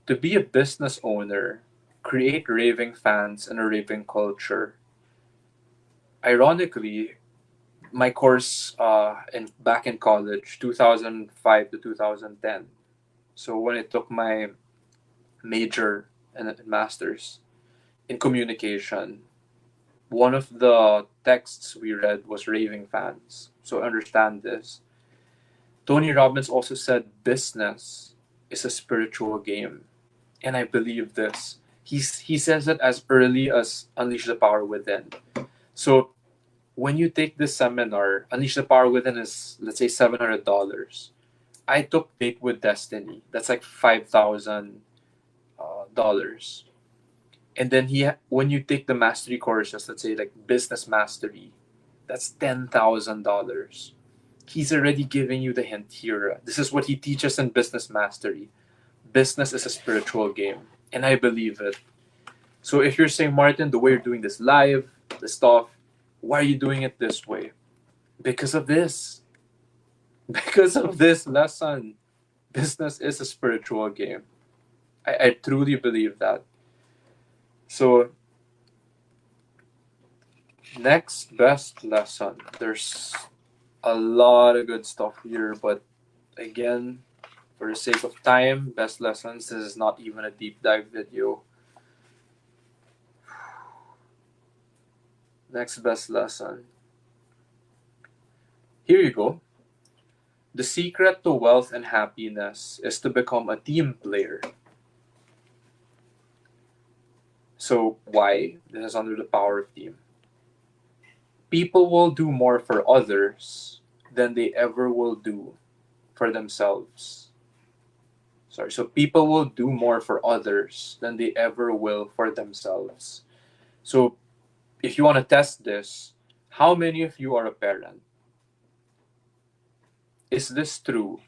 To be a business owner, create raving fans and a raving culture. Ironically, my course back in college, 2005 to 2010. So when I took my major and master's in communication, one of the texts we read was raving fans. So understand this. Tony Robbins also said business is a spiritual game. And I believe this. He says it as early as Unleash the Power Within. So when you take this seminar, Unleash the Power Within is, let's say, $700. I took Date with Destiny. That's like $5,000. And then when you take the mastery courses, let's say like Business Mastery, that's $10,000. He's already giving you the hint here. This is what he teaches in Business Mastery. Business is a spiritual game. And I believe it. So if you're saying, Martin, the way you're doing this live, the stuff, why are you doing it this way? Because of this. Because of this lesson. Business is a spiritual game. I truly believe that. So, next best lesson. There's a lot of good stuff here, but again, for the sake of time, best lessons, this is not even a deep dive video. Next best lesson. Here you go. The secret to wealth and happiness is to become a team player. So why? This is under the power of team. People will do more for others than they ever will do for themselves. So people will do more for others than they ever will for themselves. So if you want to test this, how many of you are a parent? Is this true?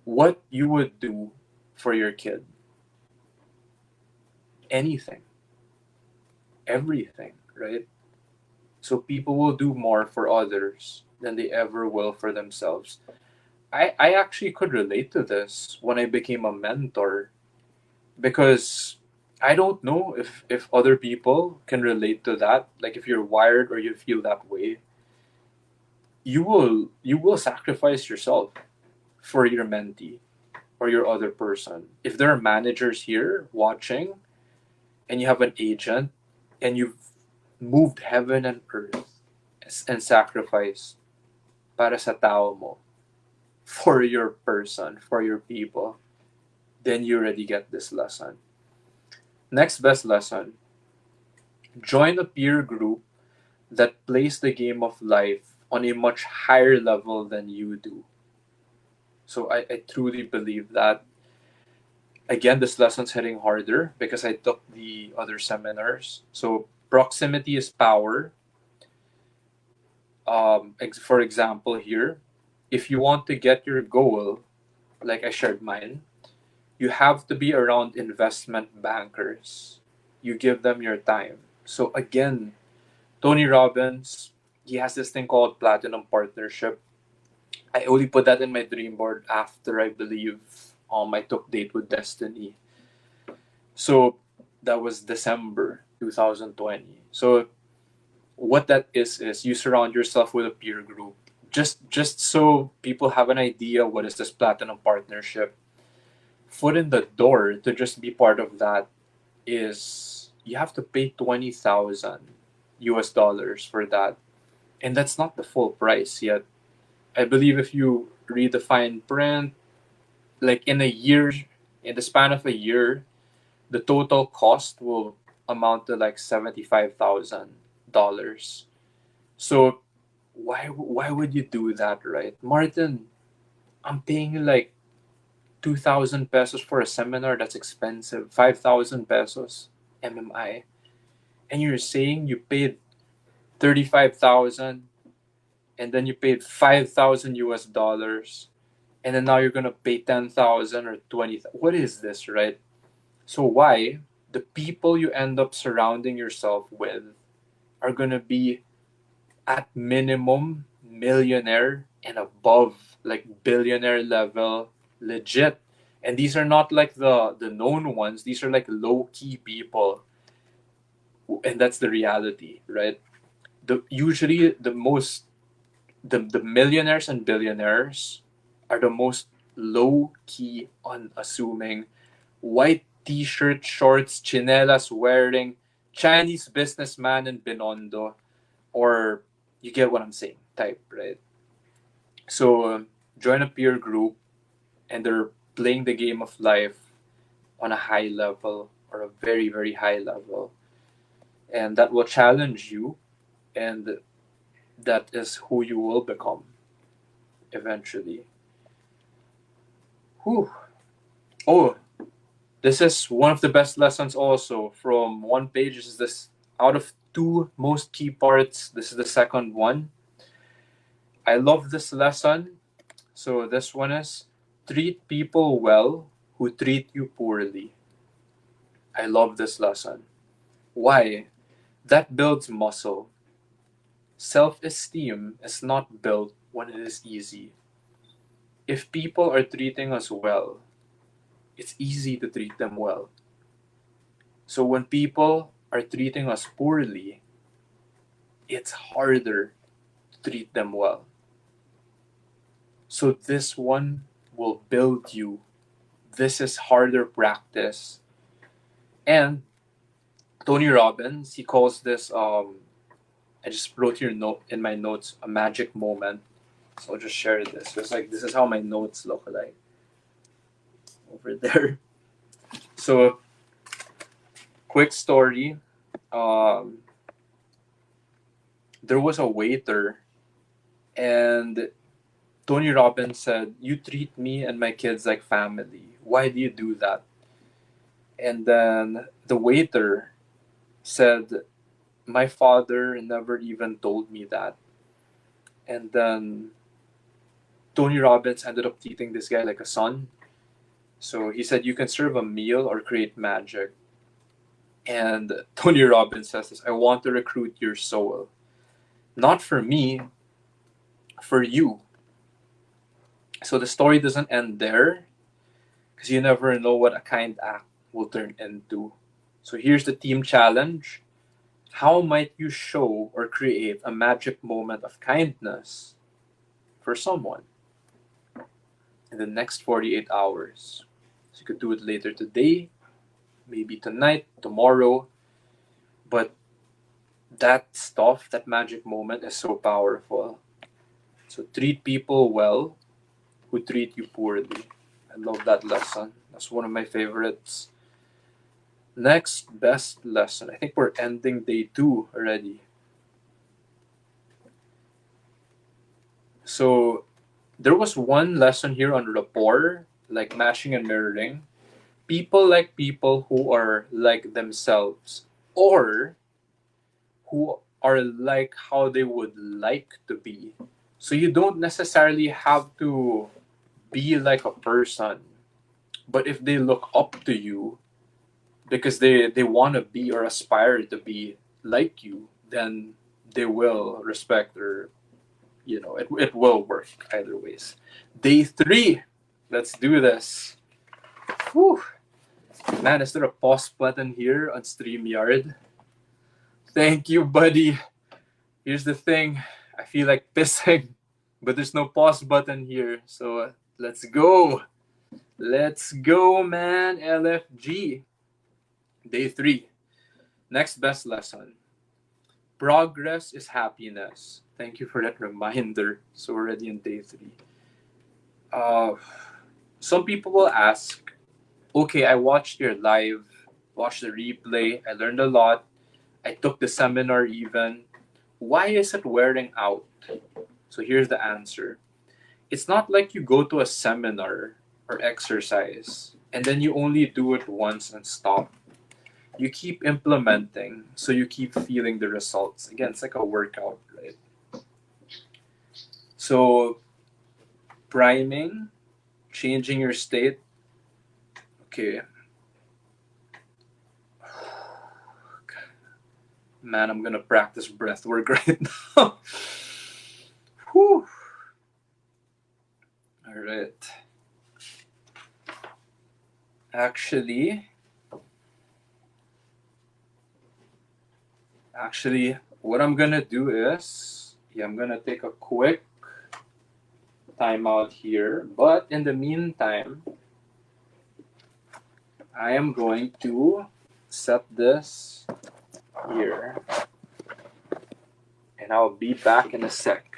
What you would do for your kid? Anything. Everything, right? So people will do more for others than they ever will for themselves. I actually could relate to this when I became a mentor, because I don't know if other people can relate to that. Like if you're wired or you feel that way, you will sacrifice yourself for your mentee or your other person. If there are managers here watching and you have an agent and you've moved heaven and earth and sacrificed para sa tao mo, for your person, for your people, then you already get this lesson. Next best lesson. Join a peer group that plays the game of life on a much higher level than you do. So I truly believe that. Again, this lesson's hitting harder because I took the other seminars. So proximity is power. For example, here, if you want to get your goal, like I shared mine, you have to be around investment bankers. You give them your time. So again, Tony Robbins, he has this thing called Platinum Partnership. I only put that in my dream board after I believe I took Date with Destiny. So that was December 2020. So what that is you surround yourself with a peer group. Just so people have an idea what is this Platinum Partnership. Foot in the door to just be part of that is you have to pay 20,000 US dollars for that. And that's not the full price yet. I believe if you read the fine print, like in a year, in the span of a year, the total cost will amount to like $75,000. So why would you do that, right? Martin, I'm paying you like 2,000 pesos for a seminar. That's expensive. 5,000 pesos MMI. And you're saying you paid 35,000 and then you paid 5,000 US dollars and then now you're going to pay 10,000 or 20,000. What is this, right? So why the people you end up surrounding yourself with are going to be at minimum millionaire and above, like billionaire level, legit. And these are not like the known ones. These are like low key people, and that's the reality, right? The usually the most the millionaires and billionaires are the most low key, unassuming, white t-shirt, shorts, chinelas wearing Chinese businessman in Binondo, or you get what I'm saying, type, right? So join a peer group and they're playing the game of life on a high level or a very, very high level. And that will challenge you, and that is who you will become eventually. Whew. Oh, this is one of the best lessons also from one page. This is this out of two most key parts. This is the second one. I love this lesson. So this one is treat people well who treat you poorly. I love this lesson. Why? That builds muscle. Self-esteem is not built when it is easy. If people are treating us well, it's easy to treat them well. So when people are treating us poorly, it's harder to treat them well. So this one will build you. This is harder practice. And Tony Robbins, he calls this I just wrote here note in my notes a magic moment. So I'll just share this. It's like this is how my notes look like over there. So quick story. Um, there was a waiter, and Tony Robbins said, "You treat me and my kids like family. Why do you do that?" And then the waiter said, "My father never even told me that." And then Tony Robbins ended up treating this guy like a son. So he said, "You can serve a meal or create magic." And Tony Robbins says this, "I want to recruit your soul. Not for me, for you." So the story doesn't end there because you never know what a kind act will turn into. So here's the team challenge. How might you show or create a magic moment of kindness for someone in the next 48 hours? So you could do it later today, maybe tonight, tomorrow, but that stuff, that magic moment is so powerful. So treat people well who treat you poorly. I love that lesson. That's one of my favorites. Next best lesson. I think we're ending day 2 already. So there was one lesson here on rapport, like matching and mirroring. People like people who are like themselves, or who are like how they would like to be. So you don't necessarily have to be like a person, but if they look up to you because they want to be or aspire to be like you, then they will respect, or it will work either ways. Day 3, let's do this. Whew. Man, is there a pause button here on StreamYard? Thank you, buddy. Here's the thing, I feel like pissing, but there's no pause button here, so let's go. Let's go, man. LFG. Day 3. Next best lesson. Progress is happiness. Thank you for that reminder. So we're already in day 3. Some people will ask, okay, I watched your live, watched the replay, I learned a lot, I took the seminar even. Why is it wearing out? So here's the answer. It's not like you go to a seminar or exercise and then you only do it once and stop. You keep implementing, so you keep feeling the results. Again, it's like a workout, right? So priming, changing your state. Okay. Man, I'm gonna practice breath work right now. Whew. All right. Actually, what I'm gonna do is, I'm gonna take a quick timeout here. But in the meantime, I am going to set this here, and I'll be back in a sec.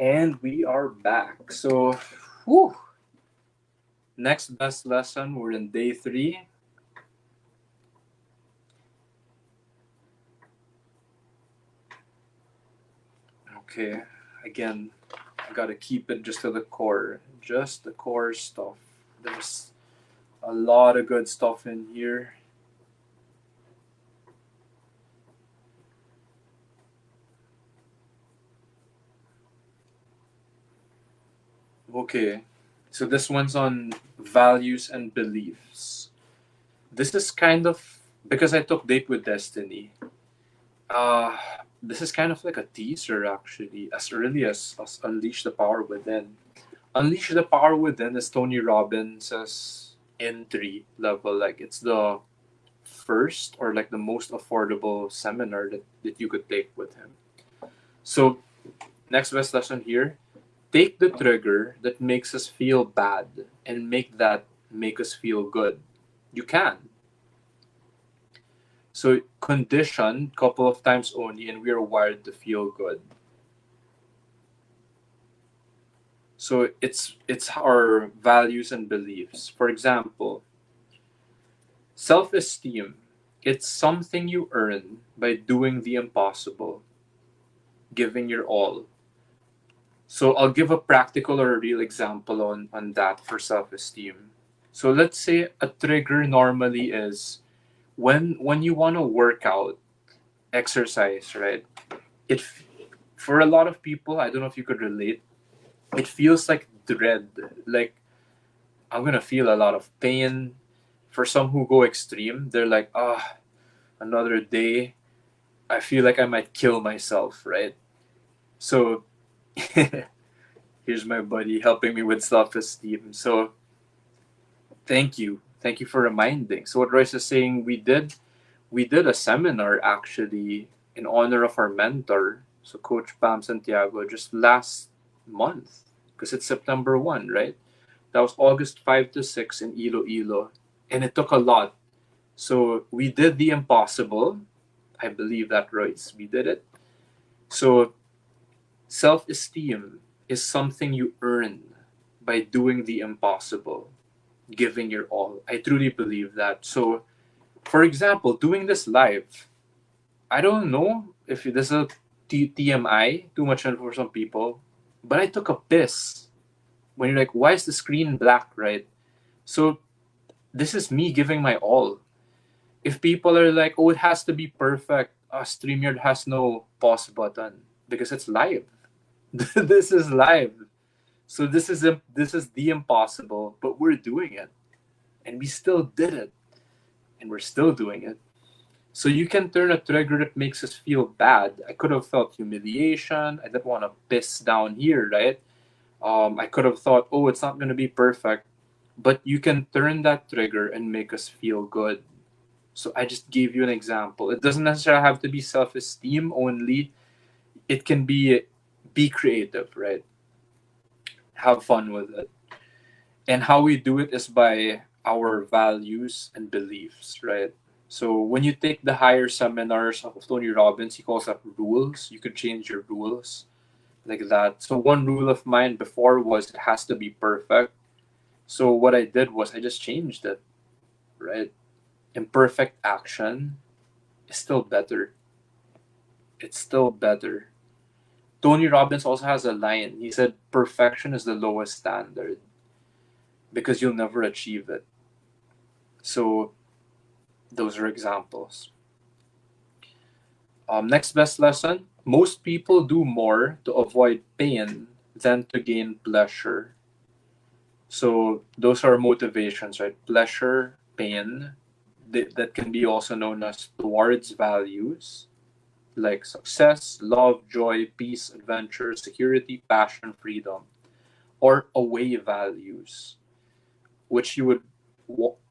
And we are back. So, whew. Next best lesson, we're in day 3. Okay, again, I gotta keep it just to the core. Just the core stuff. There's a lot of good stuff in here. Okay, so this one's on values and beliefs. This is kind of, because I took Date with Destiny, this is kind of like a teaser actually, as early as Unleash the Power Within. Unleash the Power Within is Tony Robbins' entry level. Like, it's the first or like the most affordable seminar that you could take with him. So, next best lesson here. Take the trigger that makes us feel bad and make us feel good. You can. So conditioned couple of times only, and we are wired to feel good. So it's our values and beliefs. For example, self-esteem. It's something you earn by doing the impossible, giving your all. So I'll give a practical or a real example on that for self-esteem. So let's say a trigger normally is when you want to work out, exercise, right? It for a lot of people, I don't know if you could relate, it feels like dread. Like, I'm gonna feel a lot of pain. For some who go extreme, they're like, another day. I feel like I might kill myself, right? So here's my buddy helping me with self-esteem. So thank you. Thank you for reminding. So what Royce is saying, we did a seminar actually in honor of our mentor, so Coach Pam Santiago, just last month, because it's September 1, right? That was August 5 to 6 in Iloilo. And it took a lot. So we did the impossible. I believe that, Royce. We did it. So self-esteem is something you earn by doing the impossible, giving your all. I truly believe that. So, for example, doing this live, I don't know if this is a TMI, too much for some people, but I took a piss. When you're like, why is the screen black, right? So, this is me giving my all. If people are like, oh, it has to be perfect, StreamYard has no pause button because it's live. This is live. So this is the impossible, but we're doing it. And we still did it. And we're still doing it. So you can turn a trigger that makes us feel bad. I could have felt humiliation. I didn't want to piss down here, right? I could have thought, oh, it's not going to be perfect. But you can turn that trigger and make us feel good. So I just gave you an example. It doesn't necessarily have to be self-esteem only. It can be creative, right? Have fun with it. And how we do it is by our values and beliefs, right? So when you take the higher seminars of Tony Robbins, he calls that rules. You could change your rules like that. So one rule of mine before was it has to be perfect. So what I did was I just changed it, right? Imperfect action is still better. It's still better. Tony Robbins also has a line. He said, perfection is the lowest standard because you'll never achieve it. So those are examples. Next best lesson. Most people do more to avoid pain than to gain pleasure. So those are motivations, right? Pleasure, pain, that can be also known as towards values like success, love, joy, peace, adventure, security, passion, freedom, or away values, which you would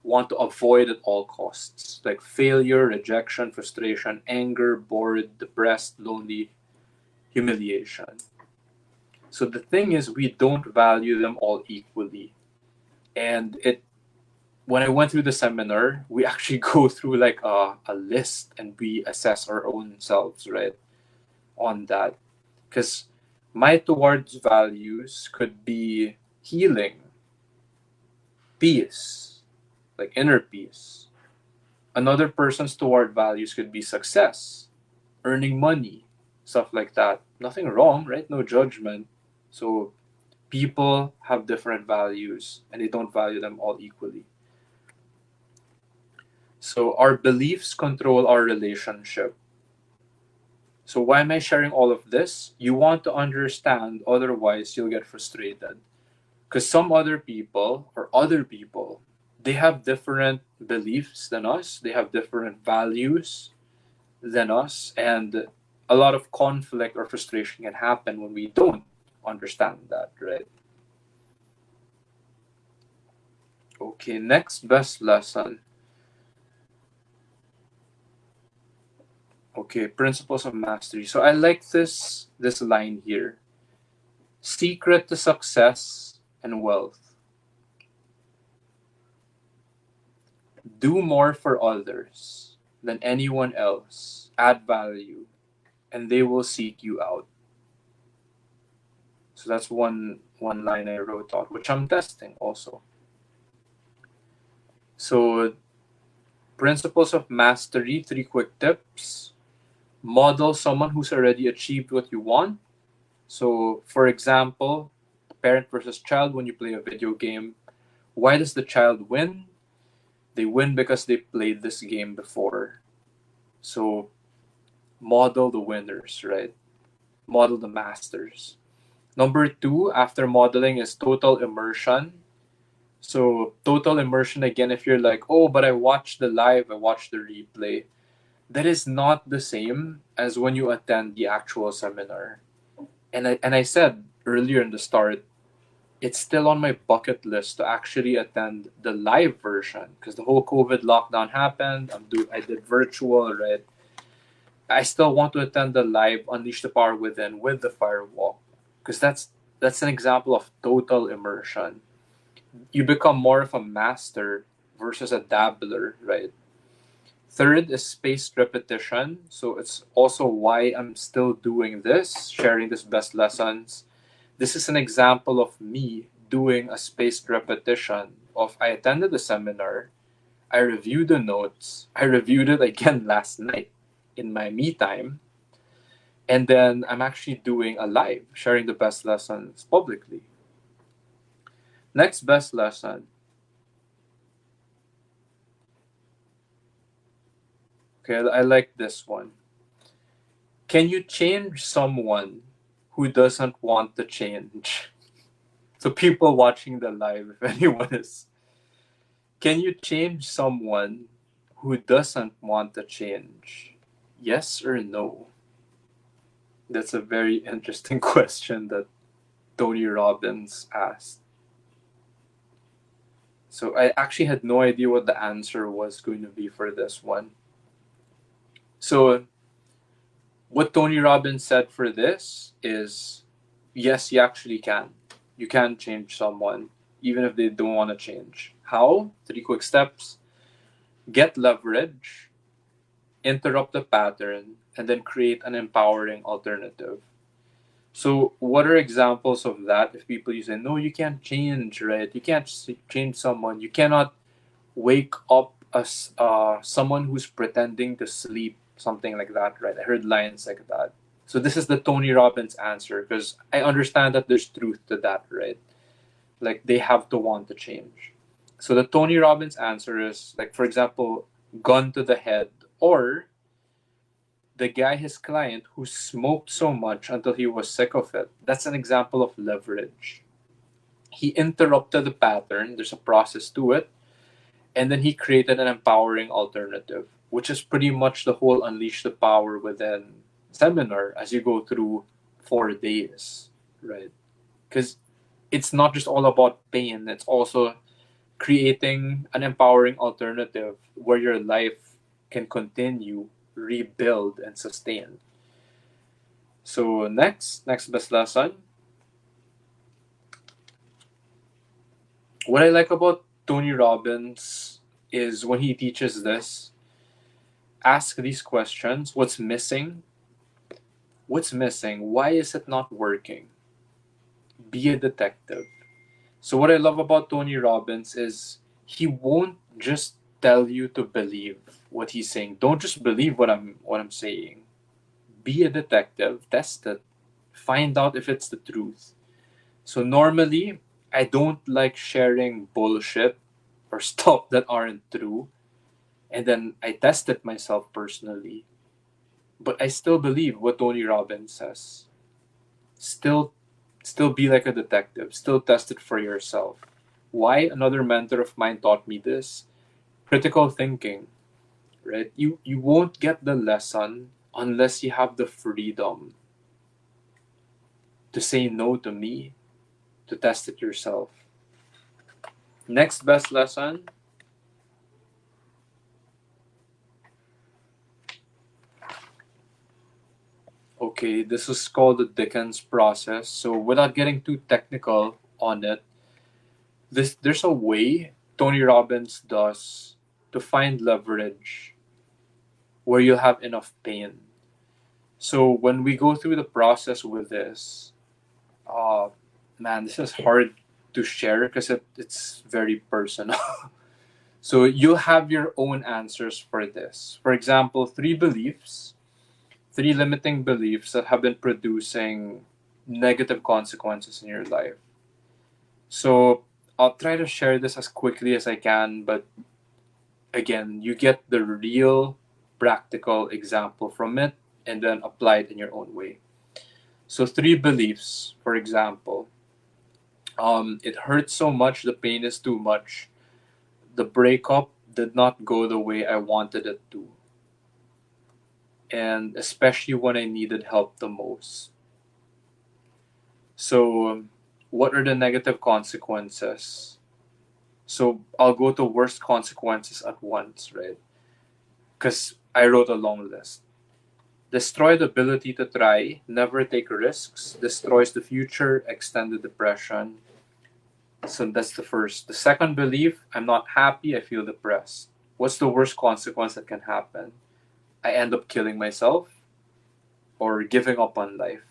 want to avoid at all costs, like failure, rejection, frustration, anger, bored, depressed, lonely, humiliation. So the thing is, we don't value them all equally. And when I went through the seminar, we actually go through like a list and we assess our own selves, right? On that. Because my towards values could be healing, peace, like inner peace. Another person's toward values could be success, earning money, stuff like that. Nothing wrong, right? No judgment. So people have different values and they don't value them all equally. So our beliefs control our relationship. So why am I sharing all of this? You want to understand, otherwise you'll get frustrated. Because some other people, they have different beliefs than us, they have different values than us, and a lot of conflict or frustration can happen when we don't understand that, right? Okay, next best lesson. Okay, principles of mastery. So I like this line here. Secret to success and wealth. Do more for others than anyone else. Add value, and they will seek you out. So that's one line I wrote out, which I'm testing also. So principles of mastery, 3 quick tips. Model someone who's already achieved what you want. So for example, parent versus child, when you play a video game, why does the child win? They win because they played this game before. So model the winners, right? model the masters. Number two, after modeling, is total immersion. So total immersion, again, if you're like, oh, but I watched the live, I watched the replay, that is not the same as when you attend the actual seminar. And I said earlier in the start, it's still on my bucket list to actually attend the live version because the whole COVID lockdown happened. I did virtual, right? I still want to attend the live Unleash the Power Within with the firewalk because that's an example of total immersion. You become more of a master versus a dabbler, right? Third is spaced repetition. So it's also why I'm still doing this, sharing this best lessons. This is an example of me doing a spaced repetition of I attended the seminar, I reviewed the notes, I reviewed it again last night in my me time, and then I'm actually doing a live, sharing the best lessons publicly. Next best lesson. Okay, I like this one. Can you change someone who doesn't want to change? So people watching the live, if anyone is, can you change someone who doesn't want to change? Yes or no? That's a very interesting question that Tony Robbins asked. So I actually had no idea what the answer was going to be for this one. So what Tony Robbins said for this is, yes, you actually can. You can change someone, even if they don't want to change. How? 3 quick steps. Get leverage, interrupt the pattern, and then create an empowering alternative. So what are examples of that? If people you say, no, you can't change, right? You can't change someone. You cannot wake up as someone who's pretending to sleep, something like that, right? I heard lines like that. So this is the Tony Robbins answer because I understand that there's truth to that, right? Like they have to want to change. So the Tony Robbins answer is like, for example, gun to the head, or the guy, his client, who smoked so much until he was sick of it. That's an example of leverage. He interrupted the pattern, there's a process to it, and then he created an empowering alternative, which is pretty much the whole Unleash the Power Within seminar as you go through 4 days, right? Because it's not just all about pain, it's also creating an empowering alternative where your life can continue, rebuild, and sustain. So next best lesson. What I like about Tony Robbins is when he teaches this, ask these questions. What's missing? What's missing? Why is it not working? Be a detective. So what I love about Tony Robbins is he won't just tell you to believe what he's saying. Don't just believe what I'm saying. Be a detective, test it, find out if it's the truth. So normally I don't like sharing bullshit or stuff that aren't true. And then I test it myself personally. But I still believe what Tony Robbins says. Still be like a detective. Still test it for yourself. Why? Another mentor of mine taught me this. Critical thinking, right? You won't get the lesson unless you have the freedom to say no to me, to test it yourself. Next best lesson. Okay, this is called the Dickens Process. So without getting too technical on it, there's a way Tony Robbins does to find leverage where you'll have enough pain. So when we go through the process with this, man, this is hard to share because it's very personal. So you'll have your own answers for this. For example, 3 limiting beliefs that have been producing negative consequences in your life. So I'll try to share this as quickly as I can, but again, you get the real practical example from it and then apply it in your own way. So 3 beliefs, for example. It hurts so much, the pain is too much. The breakup did not go the way I wanted it to. And especially when I needed help the most. So, what are the negative consequences? So, I'll go to worst consequences at once, right? Because I wrote a long list. Destroy the ability to try, never take risks, destroys the future, extended depression. So that's the first. The second belief, I'm not happy, I feel depressed. What's the worst consequence that can happen? I end up killing myself or giving up on life.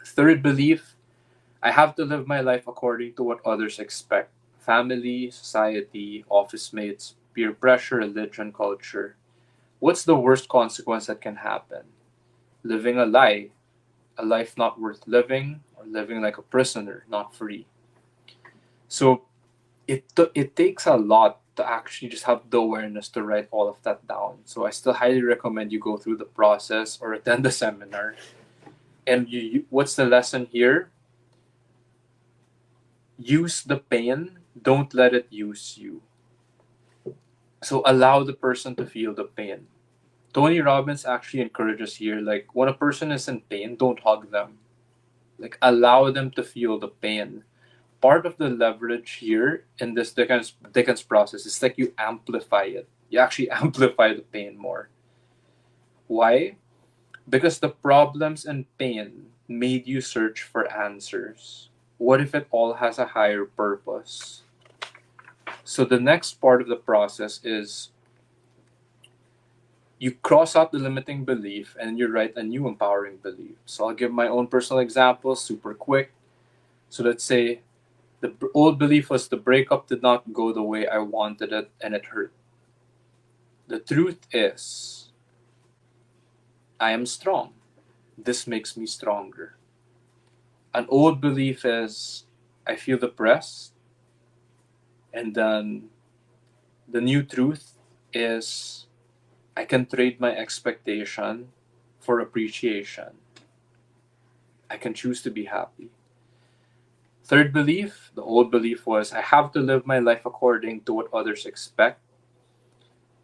Third belief, I have to live my life according to what others expect. Family, society, office mates, peer pressure, religion, culture. What's the worst consequence that can happen? Living a lie, a life not worth living, or living like a prisoner, not free. So it takes a lot to actually just have the awareness to write all of that down. So I still highly recommend you go through the process or attend the seminar. And what's the lesson here? Use the pain, don't let it use you. So allow the person to feel the pain. Tony Robbins actually encourages here, like when a person is in pain, don't hug them. Like allow them to feel the pain. Part of the leverage here in this Dickens process is like you amplify it. You actually amplify the pain more. Why? Because the problems and pain made you search for answers. What if it all has a higher purpose? So the next part of the process is you cross out the limiting belief and you write a new empowering belief. So I'll give my own personal example super quick. So let's say the old belief was the breakup did not go the way I wanted it and it hurt. The truth is, I am strong. This makes me stronger. An old belief is, I feel depressed. And then the new truth is, I can trade my expectation for appreciation. I can choose to be happy. Third belief, the old belief was, I have to live my life according to what others expect.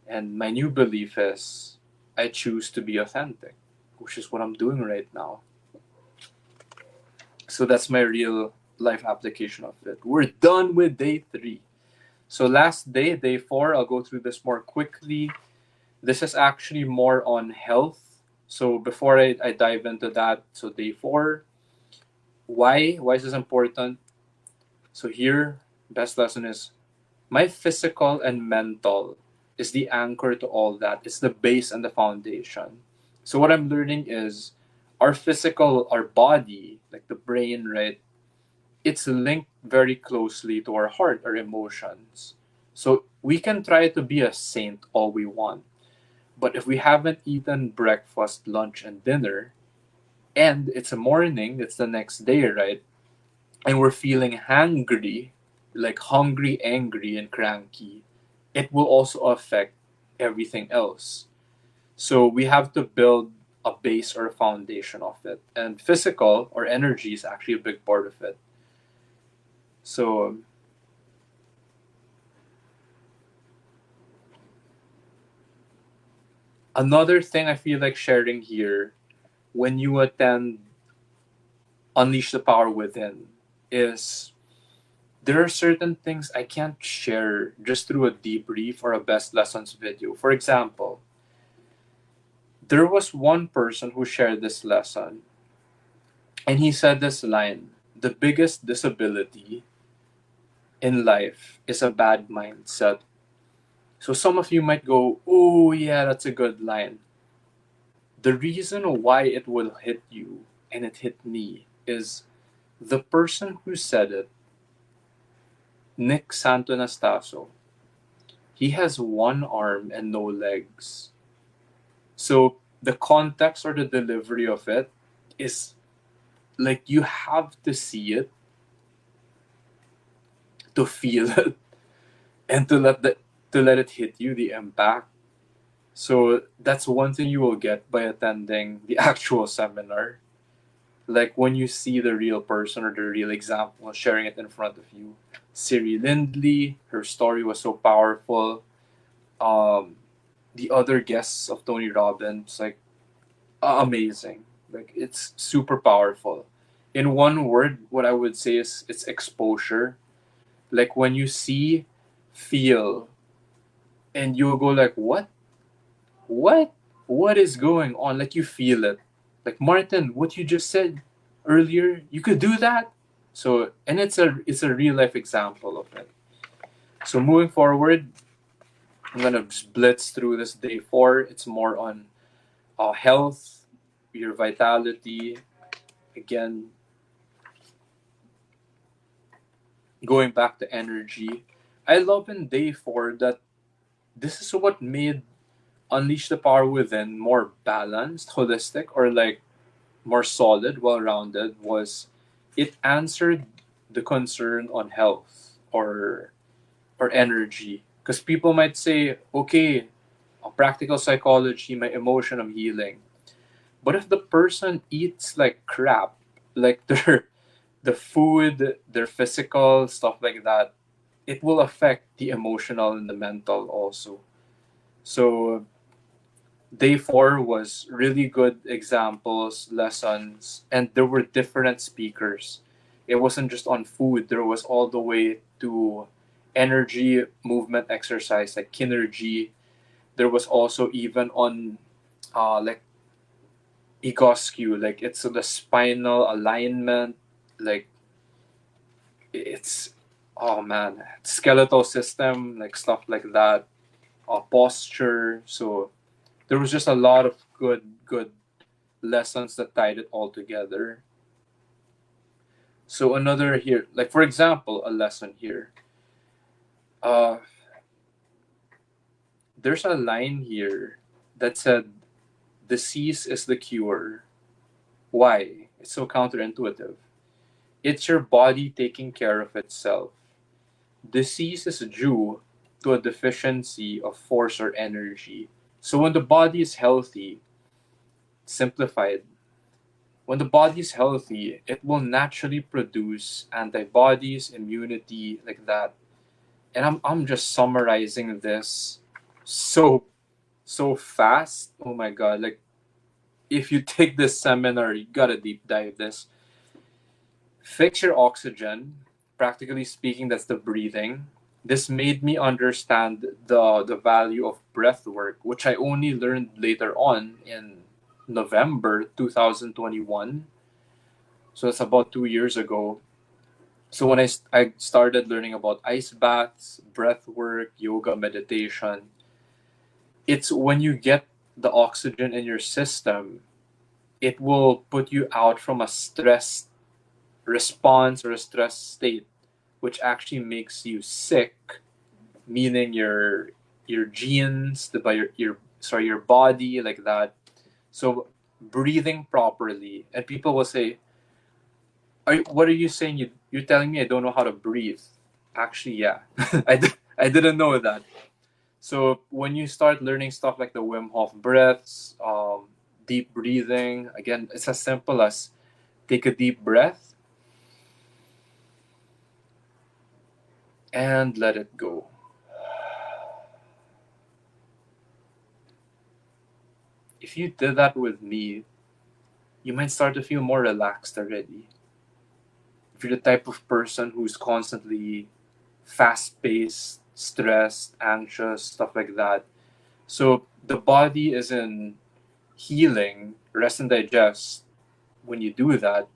And my new belief is, I choose to be authentic, which is what I'm doing right now. So that's my real life application of it. We're done with day 3. So last day, day 4, I'll go through this more quickly. This is actually more on health. So before I dive into that, so day 4, why is this important? So here, best lesson is, my physical and mental is the anchor to all that. It's the base and the foundation. So what I'm learning is our physical, our body, like the brain, right? It's linked very closely to our heart, our emotions. So we can try to be a saint all we want. But if we haven't eaten breakfast, lunch, and dinner, and it's a morning, it's the next day, right? And we're feeling hangry, like hungry, angry, and cranky, it will also affect everything else. So we have to build a base or a foundation of it. And physical or energy is actually a big part of it. So another thing I feel like sharing here when you attend Unleash the Power Within is there are certain things I can't share just through a debrief or a best lessons video. For example, there was one person who shared this lesson and he said this line: the biggest disability in life is a bad mindset. So some of you might go, oh yeah, that's a good line. The reason why it will hit you and it hit me is the person who said it, Nick Santonastasso, he has one arm and no legs. So the context or the delivery of it is like you have to see it to feel it and to let it hit you, the impact. So that's one thing you will get by attending the actual seminar. Like when you see the real person or the real example sharing it in front of you. Siri Lindley, her story was so powerful. Um, the other guests of Tony Robbins, like amazing. Like it's super powerful. In one word, what I would say is it's exposure. Like when you see, feel, and you'll go like, what, what is going on? Like you feel it. Like Martin, what you just said earlier, you could do that. So, and it's a real life example of it. So moving forward, I'm gonna blitz through this day 4. It's more on health, your vitality. Again, going back to energy. I love in day 4 that this is what made Unleash the Power Within more balanced, holistic, or like more solid, well rounded. Was it answered the concern on health or energy? Because people might say, okay, practical psychology, my emotion, I'm healing. But if the person eats like crap, like the food, their physical stuff like that, it will affect the emotional and the mental also. So day 4 was really good examples, lessons, and there were different speakers. It wasn't just on food, there was all the way to energy, movement, exercise, like kinergy. There was also even on like egoscue, like it's the spinal alignment, like it's oh man, skeletal system, like stuff like that, posture. So there was just a lot of good lessons that tied it all together. So another here, like for example, a lesson here. Uh, there's a line here that said, "Disease is the cure." Why? It's so counterintuitive. It's your body taking care of itself. Disease is due to a deficiency of force or energy. So when the body is healthy, simplified, when the body is healthy, it will naturally produce antibodies, immunity, like that. And I'm just summarizing this so so fast. Oh my god! Like if you take this seminar, you gotta deep dive this. Fix your oxygen. Practically speaking, that's the breathing. This made me understand the value of breath work, which I only learned later on in November 2021. So it's about 2 years ago. So when I started learning about ice baths, breath work, yoga, meditation, it's when you get the oxygen in your system, it will put you out from a stress response or a stress state, which actually makes you sick, meaning your genes, your body, like that. So breathing properly, and people will say, what are you saying? You're telling me I don't know how to breathe. Actually, yeah, I didn't know that. So when you start learning stuff like the Wim Hof breaths, deep breathing, again, it's as simple as take a deep breath and let it go. If you did that with me, you might start to feel more relaxed already. If you're the type of person who's constantly fast paced, stressed, anxious, stuff like that. So the body is in healing, rest and digest when you do that.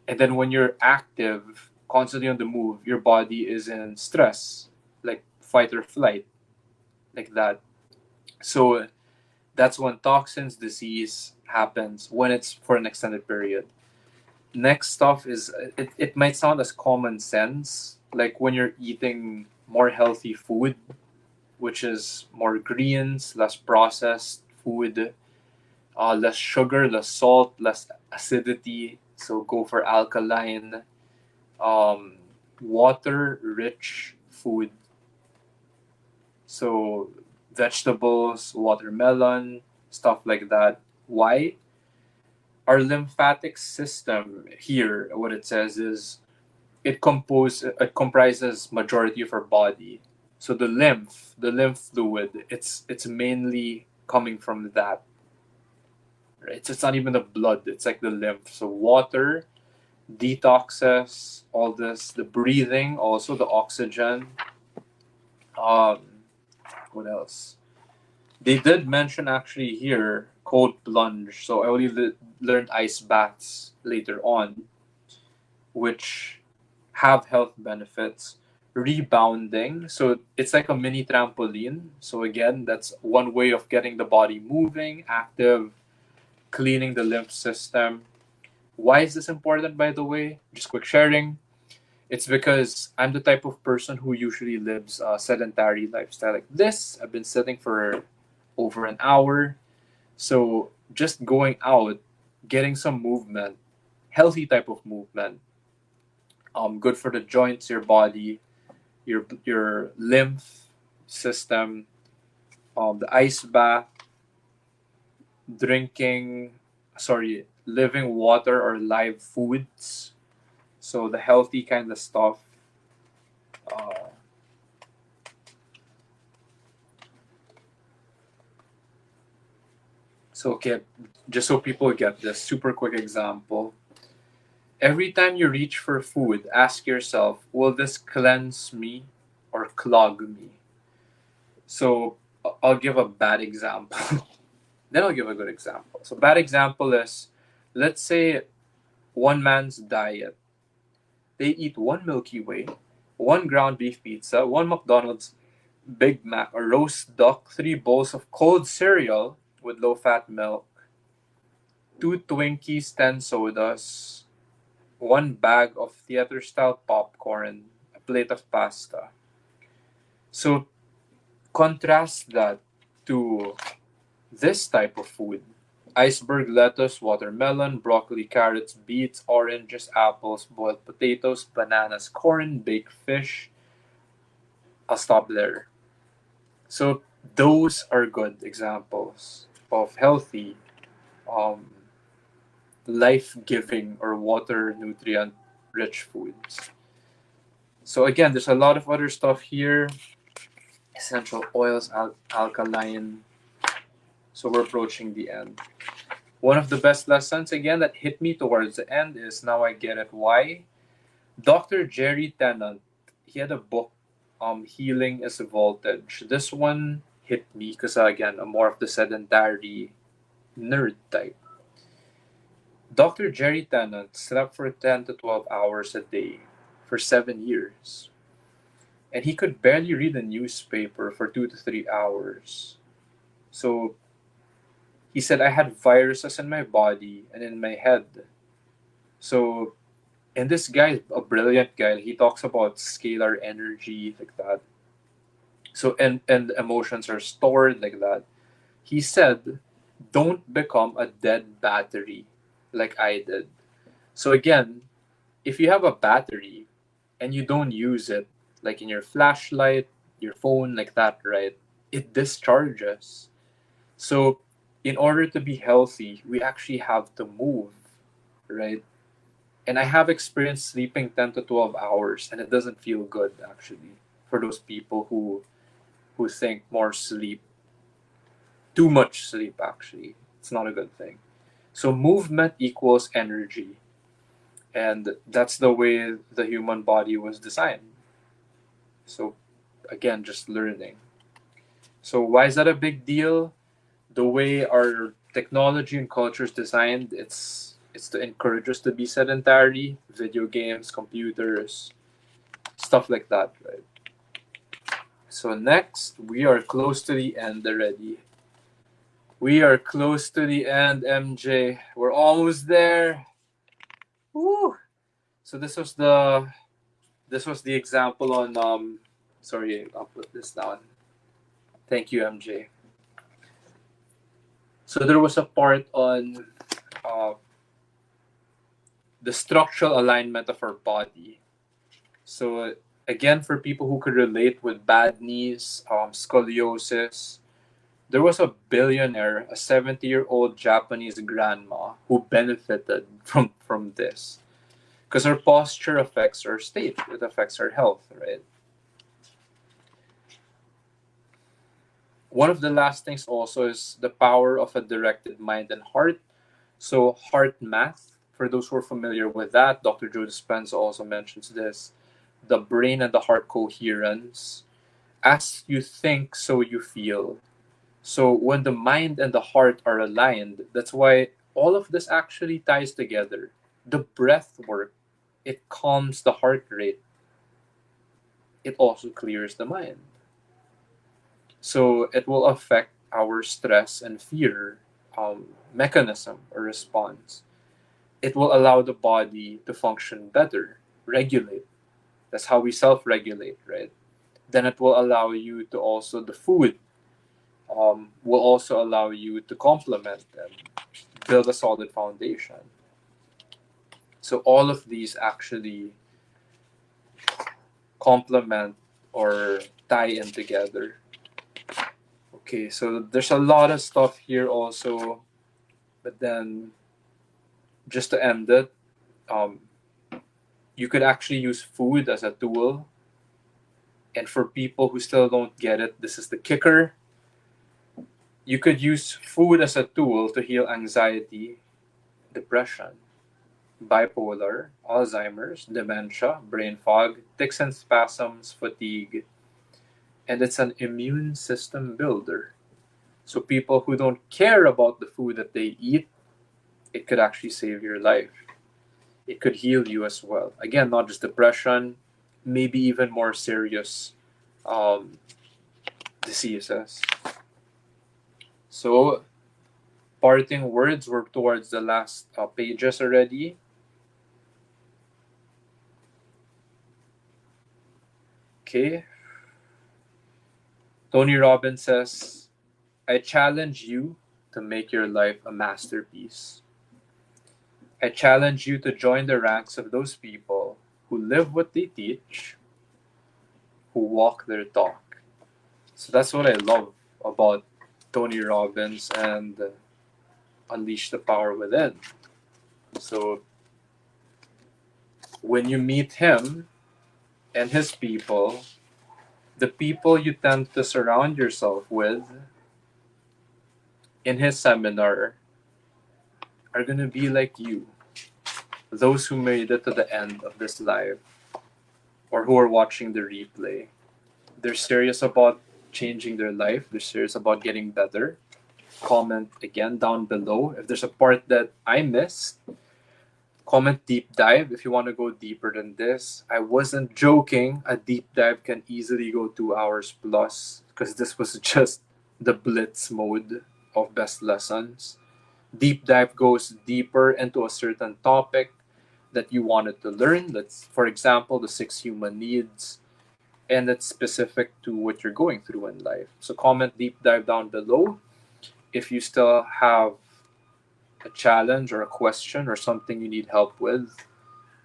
And then when you're active, constantly on the move, your body is in stress, like fight or flight, like that. So that's when toxins, disease happens when it's for an extended period. Next stuff is it might sound as common sense, like when you're eating more healthy food, which is more greens, less processed food, less sugar, less salt, less acidity. So go for alkaline, um, water-rich food. So vegetables, watermelon, stuff like that. Why? our lymphatic system here, what it says is it comprises majority of our body. So the lymph fluid, it's mainly coming from that. Right? It's not even the blood, it's like the lymph. So water detoxes all this, the breathing, also the oxygen. Um, what else? They did mention actually here cold plunge. So I only learned ice baths later on, which have health benefits. Rebounding, so it's like a mini trampoline. So again, that's one way of getting the body moving, active, cleaning the lymph system. Why is this important, by the way? Just quick sharing. It's because I'm the type of person who usually lives a sedentary lifestyle like this. I've been sitting for over an hour. So just going out, getting some movement, healthy type of movement, good for the joints, your body, your lymph system, the ice bath, living water or live foods. So the healthy kind of stuff. So okay, just so people get this super quick example. Every time you reach for food, ask yourself, will this cleanse me or clog me? So I'll give a bad example. Then I'll give a good example. So bad example is, let's say one man's diet. They eat one Milky Way, one ground beef pizza, one McDonald's Big Mac, a roast duck, 3 bowls of cold cereal with low-fat milk, 2 Twinkies, 10 sodas, one bag of theater-style popcorn, a plate of pasta. So contrast that to this type of food. Iceberg lettuce, watermelon, broccoli, carrots, beets, oranges, apples, boiled potatoes, bananas, corn, baked fish. I'll stop there. So those are good examples of healthy, um, life-giving or water nutrient-rich foods. So again, there's a lot of other stuff here. Essential oils, alkaline. So we're approaching the end. One of the best lessons, again, that hit me towards the end is now I get it why. Dr. Jerry Tennant, he had a book, Healing is a Voltage. This one hit me because, again, I'm more of the sedentary nerd type. Dr. Jerry Tennant slept for 10 to 12 hours a day for 7 years. And he could barely read a newspaper for 2 to 3 hours. So he said, I had viruses in my body and in my head. So, and this guy is a brilliant guy. He talks about scalar energy like that. So, and emotions are stored like that. He said, don't become a dead battery like I did. So again, if you have a battery and you don't use it, like in your flashlight, your phone, like that, right? It discharges. So in order to be healthy, we actually have to move, right? And I have experienced sleeping 10 to 12 hours and it doesn't feel good actually for those people who think more sleep, too much sleep actually. It's not a good thing. So movement equals energy. And that's the way the human body was designed. So again, just learning. So why is that a big deal? The way our technology and culture is designed, it's to encourage us to be sedentary, video games, computers, stuff like that, right? So next, we are close to the end already. We are close to the end, MJ. We're almost there. Woo! So this was the example on sorry, I'll put this down. Thank you, MJ. So there was a part on the structural alignment of our body. So again, for people who could relate with bad knees, scoliosis, there was a billionaire, a 70-year-old Japanese grandma who benefited from this. Because our posture affects our state, it affects our health, right? One of the last things also is the power of a directed mind and heart. So heart math, for those who are familiar with that, Dr. Joe Dispenza also mentions this. The brain and the heart coherence. As you think, so you feel. So when the mind and the heart are aligned, that's why all of this actually ties together. The breath work, it calms the heart rate. It also clears the mind. So it will affect our stress and fear mechanism or response. It will allow the body to function better, regulate. That's how we self-regulate, right? Then it will allow you to also, the food will also allow you to complement and build a solid foundation. So all of these actually complement or tie in together. Okay, so there's a lot of stuff here also, but then just to end it, um, you could actually use food as a tool. And for people who still don't get it, this is the kicker. You could use food as a tool to heal anxiety, depression, bipolar, Alzheimer's, dementia, brain fog, tics and spasms, fatigue, and it's an immune system builder. So people who don't care about the food that they eat, it could actually save your life. It could heal you as well. Again, not just depression, maybe even more serious um, diseases. So, parting words, we're towards the last pages already. Okay. Tony Robbins says, I challenge you to make your life a masterpiece. I challenge you to join the ranks of those people who live what they teach, who walk their talk. So that's what I love about Tony Robbins and Unleash the Power Within. So when you meet him and his people, the people you tend to surround yourself with in his seminar are going to be like you. Those who made it to the end of this live or who are watching the replay. They're serious about changing their life. They're serious about getting better. Comment again down below. If there's a part that I missed, comment deep dive if you want to go deeper than this. I wasn't joking. A deep dive can easily go 2 hours plus because this was just the blitz mode of best lessons. Deep dive goes deeper into a certain topic that you wanted to learn. Let's, for example, the 6 human needs, and it's specific to what you're going through in life. So comment deep dive down below if you still have a challenge or a question or something you need help with,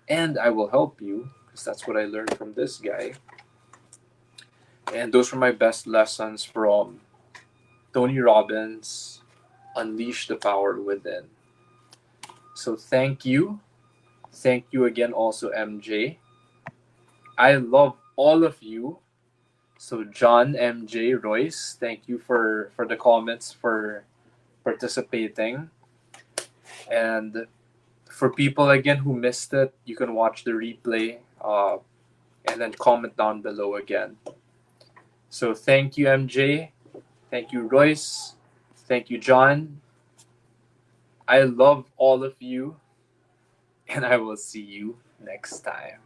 and I will help you because that's what I learned from this guy. And those were my best lessons from Tony Robbins, Unleash the Power Within. So thank you. Thank you again also, MJ. I love all of you. So John, MJ, Royce, thank you for the comments, for participating. And for people again who missed it, you can watch the replay and then comment down below again. So thank you, MJ. Thank you, Royce. Thank you, John. I love all of you, and I will see you next time.